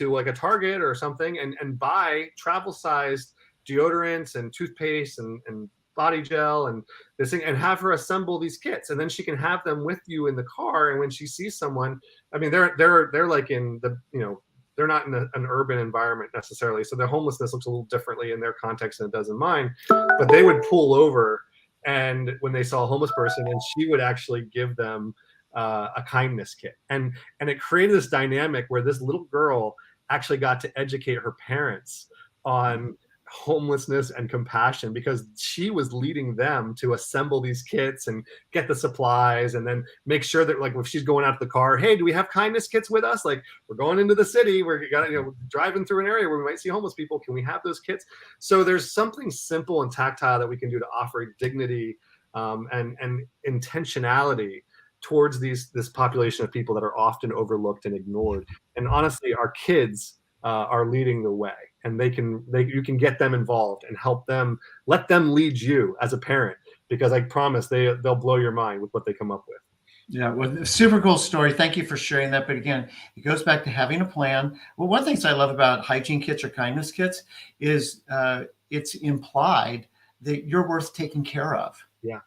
B: like a Target or something and buy travel sized deodorants and toothpaste and body gel and this thing, and have her assemble these kits, and then she can have them with you in the car. And when she sees someone, I mean, they're like in the, they're not in an urban environment necessarily, so their homelessness looks a little differently in their context than it does in mine. But they would pull over, and when they saw a homeless person, and she would actually give them a kindness kit, and it created this dynamic where this little girl actually got to educate her parents on homelessness and compassion, because she was leading them to assemble these kits and get the supplies, and then make sure that, like, if she's going out to the car, hey, do we have kindness kits with us? Like, we're going into the city, we're driving through an area where we might see homeless people, can we have those kits? So there's something simple and tactile that we can do to offer dignity and intentionality towards this population of people that are often overlooked and ignored. And honestly, our kids are leading the way, and you can get them involved and help them, let them lead you as a parent, because I promise they'll blow your mind with what they come up with.
A: Yeah, well, super cool story. Thank you for sharing that. But again, it goes back to having a plan. Well, one of the things I love about hygiene kits or kindness kits is it's implied that you're worth taking care of.
B: Yeah.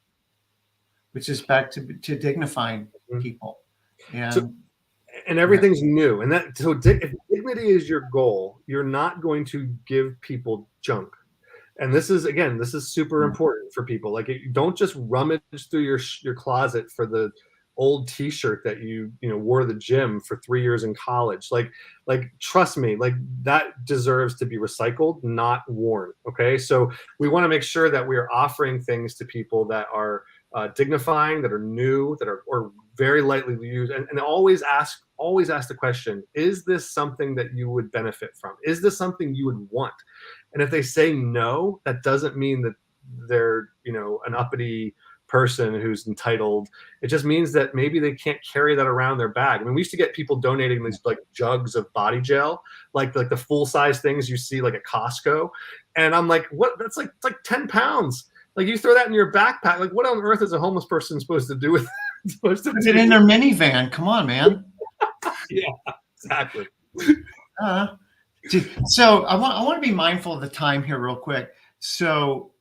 A: Which is back to dignifying people.
B: And everything's new. And if dignity is your goal, you're not going to give people junk. And this is super important for people. Like, don't just rummage through your closet for the old t-shirt that you wore to the gym for 3 years in college. Like trust me, like, that deserves to be recycled, not worn. Okay. So we want to make sure that we are offering things to people that are dignifying, that are new, that are or very lightly used, and always ask the question, is this something that you would benefit from? Is this something you would want? And if they say no, that doesn't mean that they're an uppity person who's entitled. It just means that maybe they can't carry that around their bag. I mean, we used to get people donating these like jugs of body gel, like the full size things you see like at Costco, and I'm like, what? That's like 10 pounds. Like, you throw that in your backpack. Like, what on earth is a homeless person supposed to do with it?
A: Put it in their minivan. Come on, man.
B: Yeah, exactly.
A: So I want to be mindful of the time here real quick. So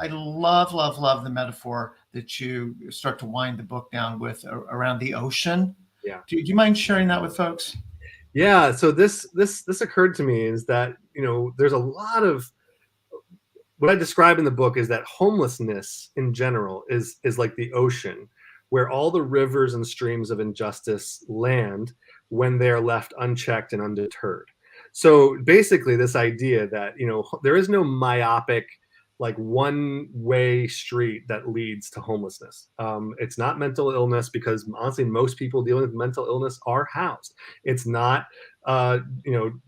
A: I love the metaphor that you start to wind the book down with around the ocean.
B: Yeah.
A: Do you mind sharing that with folks?
B: Yeah. So this occurred to me is that, there's a lot of, what I describe in the book is that homelessness in general is like the ocean, where all the rivers and streams of injustice land when they are left unchecked and undeterred. So basically, this idea that, there is no myopic, like, one-way street that leads to homelessness. It's not mental illness, because honestly, most people dealing with mental illness are housed. It's not,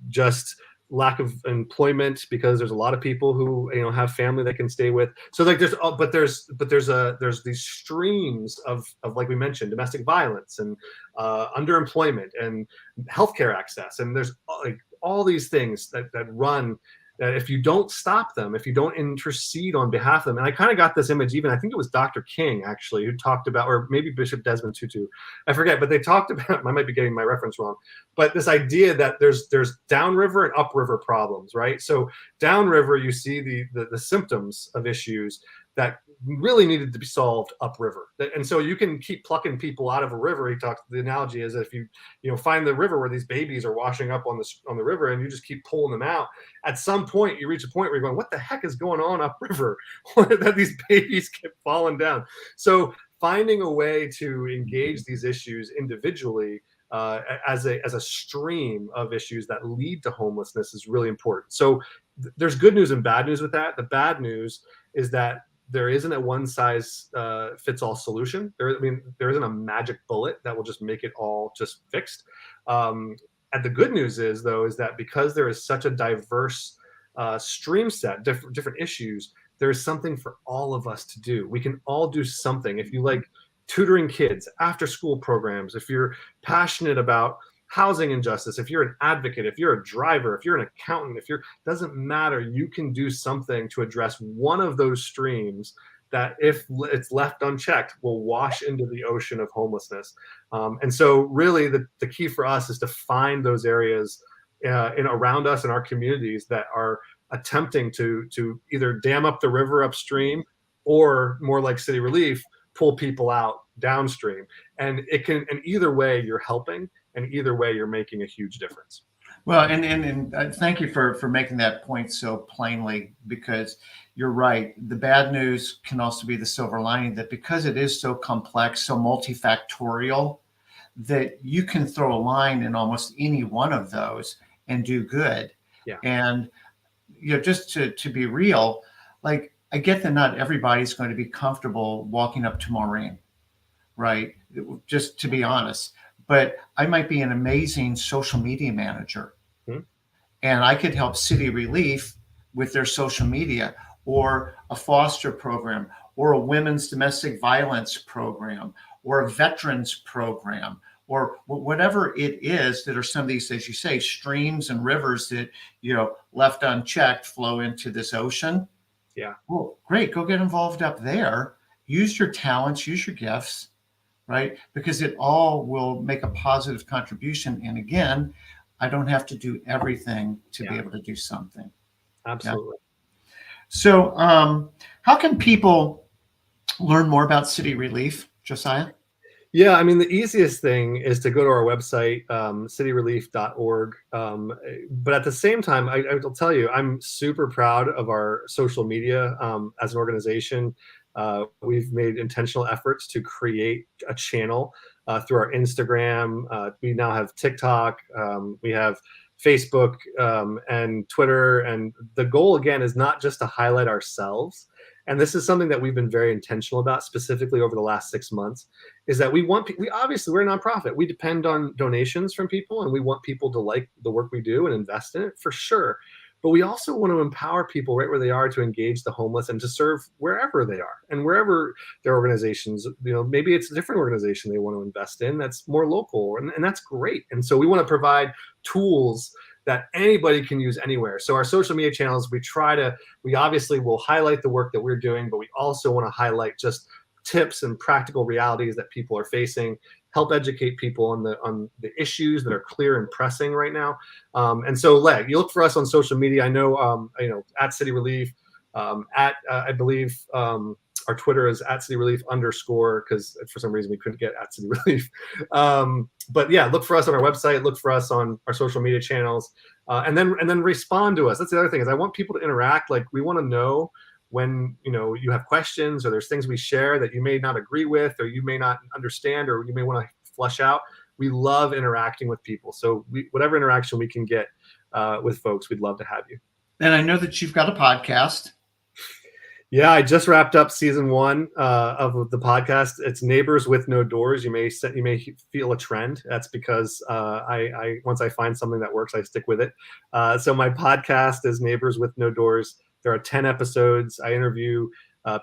B: just lack of employment, because there's a lot of people who have family they can stay with. So like there's these streams of, like we mentioned, domestic violence and underemployment and healthcare access, and there's like all these things that run, that if you don't stop them, if you don't intercede on behalf of them. And I kind of got this image, even I think it was Dr. King actually, who talked about, or maybe Bishop Desmond Tutu, I forget, but they talked about, I might be getting my reference wrong, but this idea that there's downriver and upriver problems, right? So downriver, you see the symptoms of issues that really needed to be solved upriver. And so you can keep plucking people out of a river. He talks, the analogy is, if you find the river where these babies are washing up on the river, and you just keep pulling them out, at some point you reach a point where you're going, what the heck is going on upriver that these babies keep falling down? So finding a way to engage these issues individually as a stream of issues that lead to homelessness is really important. So there's good news and bad news with that. The bad news is that there isn't a one size fits all solution. There isn't a magic bullet that will just make it all just fixed. And the good news is that because there is such a diverse stream set, different issues, there is something for all of us to do. We can all do something. If you like tutoring kids, after school programs, if you're passionate about housing injustice, if you're an advocate, if you're a driver, if you're an accountant, doesn't matter, you can do something to address one of those streams that, if it's left unchecked, will wash into the ocean of homelessness. And so really the key for us is to find those areas around us in our communities that are attempting to either dam up the river upstream, or more like City Relief, pull people out downstream. And either way you're helping, and either way you're making a huge difference.
A: Well, and thank you for making that point so plainly, because you're right. The bad news can also be the silver lining, that because it is so complex, so multifactorial, that you can throw a line in almost any one of those and do good.
B: Yeah.
A: And just to be real, like, I get that not everybody's going to be comfortable walking up to Maureen, right? Just to be honest. But I might be an amazing social media manager, and I could help City Relief with their social media, or a foster program, or a women's domestic violence program, or a veterans program, or whatever it is that are some of these, as you say, streams and rivers that, left unchecked, flow into this ocean.
B: Yeah.
A: Well, great. Go get involved up there. Use your talents, use your gifts, right? Because it all will make a positive contribution. And again, I don't have to do everything to be able to do something.
B: Absolutely.
A: Yeah. So how can people learn more about City Relief, Josiah?
B: Yeah, I mean, the easiest thing is to go to our website, cityrelief.org. But at the same time, I will tell you, I'm super proud of our social media as an organization. We've made intentional efforts to create a channel through our Instagram. We now have TikTok. We have Facebook and Twitter. And the goal, again, is not just to highlight ourselves. And this is something that we've been very intentional about, specifically over the last 6 months, is that we obviously, we're a nonprofit. We depend on donations from people, and we want people to like the work we do and invest in it, for sure. But we also want to empower people right where they are to engage the homeless and to serve wherever they are and wherever their organizations, maybe it's a different organization they want to invest in that's more local, and that's great. And so we want to provide tools that anybody can use anywhere. So our social media channels, we obviously will highlight the work that we're doing, but we also want to highlight just tips and practical realities that people are facing, help educate people on the issues that are clear and pressing right now. And so you look for us on social media. I know, at City Relief, I believe, our Twitter is @CityRelief_, because for some reason we couldn't get @CityRelief. But yeah, look for us on our website, look for us on our social media channels, and then respond to us. That's the other thing, is I want people to interact. Like, we want to know when you have questions, or there's things we share that you may not agree with, or you may not understand, or you may want to flesh out. We love interacting with people. So whatever interaction we can get with folks, we'd love to have you.
A: And I know that you've got a podcast.
B: Yeah, I just wrapped up season 1 of the podcast. It's Neighbors with No Doors. You may feel a trend. That's because I once I find something that works, I stick with it. So my podcast is Neighbors with No Doors. There are 10 episodes. I interview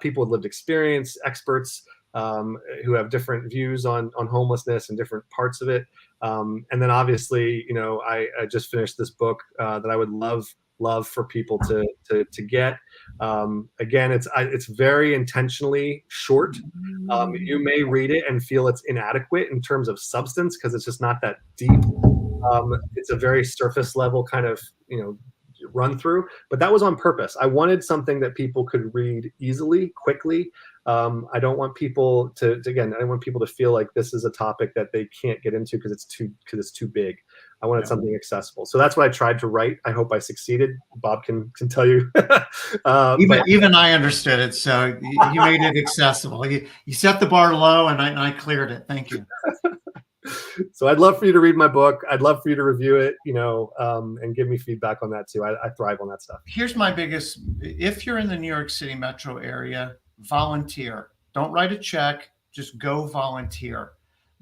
B: people with lived experience, experts who have different views on homelessness and different parts of it. And then obviously, I just finished this book that I would love for people to get. Again, it's very intentionally short. You may read it and feel it's inadequate in terms of substance, because it's just not that deep. It's a very surface level kind of run through, but that was on purpose. I wanted something that people could read easily, quickly. I don't want people I don't want people to feel like this is a topic that they can't get into because it's too big. I wanted something accessible. So that's what I tried to write. I hope I succeeded. Bob can tell you.
A: Even I understood it. So you made it accessible. You set the bar low, and I cleared it. Thank you.
B: So I'd love for you to read my book. I'd love for you to review it, and give me feedback on that too. I thrive on that stuff.
A: Here's my biggest: if you're in the New York City metro area, volunteer. Don't write a check. Just go volunteer.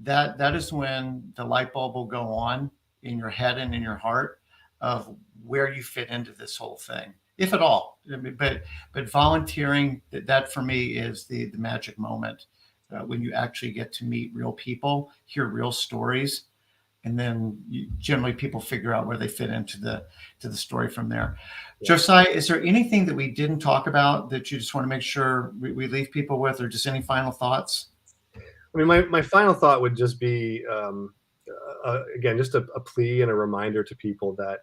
A: That is when the light bulb will go on in your head and in your heart of where you fit into this whole thing, if at all. But volunteering, that for me is the magic moment. when you actually get to meet real people, hear real stories, and then generally people figure out where they fit into the story from there. Yeah. Josiah, is there anything that we didn't talk about that you just want to make sure we leave people with, or just any final thoughts?
B: I mean, my final thought would just be, again, just a plea and a reminder to people that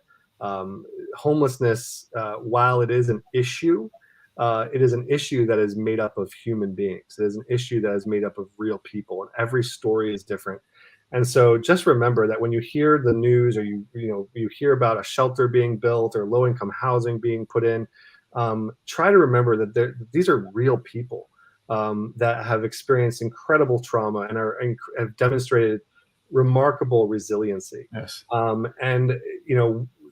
B: homelessness, while it is an issue that is made up of human beings. It is an issue that is made up of real people, and every story is different. And so just remember that when you hear the news, or you hear about a shelter being built or low-income housing being put in, try to remember that these are real people that have experienced incredible trauma and have demonstrated remarkable resiliency.
A: Yes.
B: And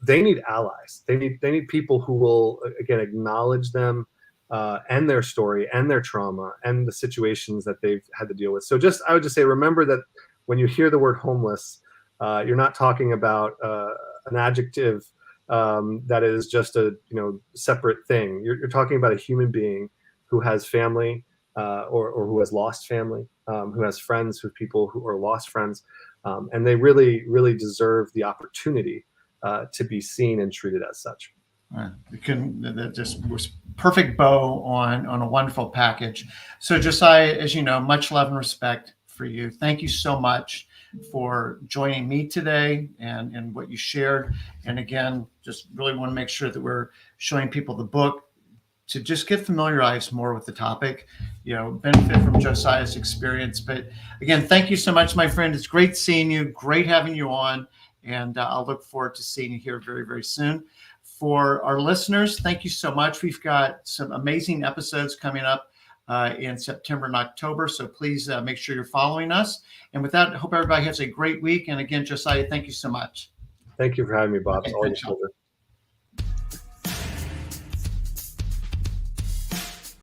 B: they need allies. They need people who will, again, acknowledge them and their story and their trauma and the situations that they've had to deal with. So I would just say, remember that when you hear the word homeless, you're not talking about an adjective that is just a separate thing. You're talking about a human being who has family, or who has lost family, who has friends, with people who are lost friends, and they really, really deserve the opportunity to be seen and treated as such.
A: That just was perfect bow on a wonderful package. So Josiah, as you know, much love and respect for you. Thank you so much for joining me today and what you shared. And again, just really want to make sure that we're showing people the book to just get familiarized more with the topic, benefit from Josiah's experience. But again, thank you so much, my friend. It's great seeing you, great having you on, and I'll look forward to seeing you here very, very soon. For our listeners, thank you so much. We've got some amazing episodes coming up in September and October, so please make sure you're following us. And with that, I hope everybody has a great week. And again, Josiah, thank you so much.
B: Thank you for having me, Bob. It's always a pleasure.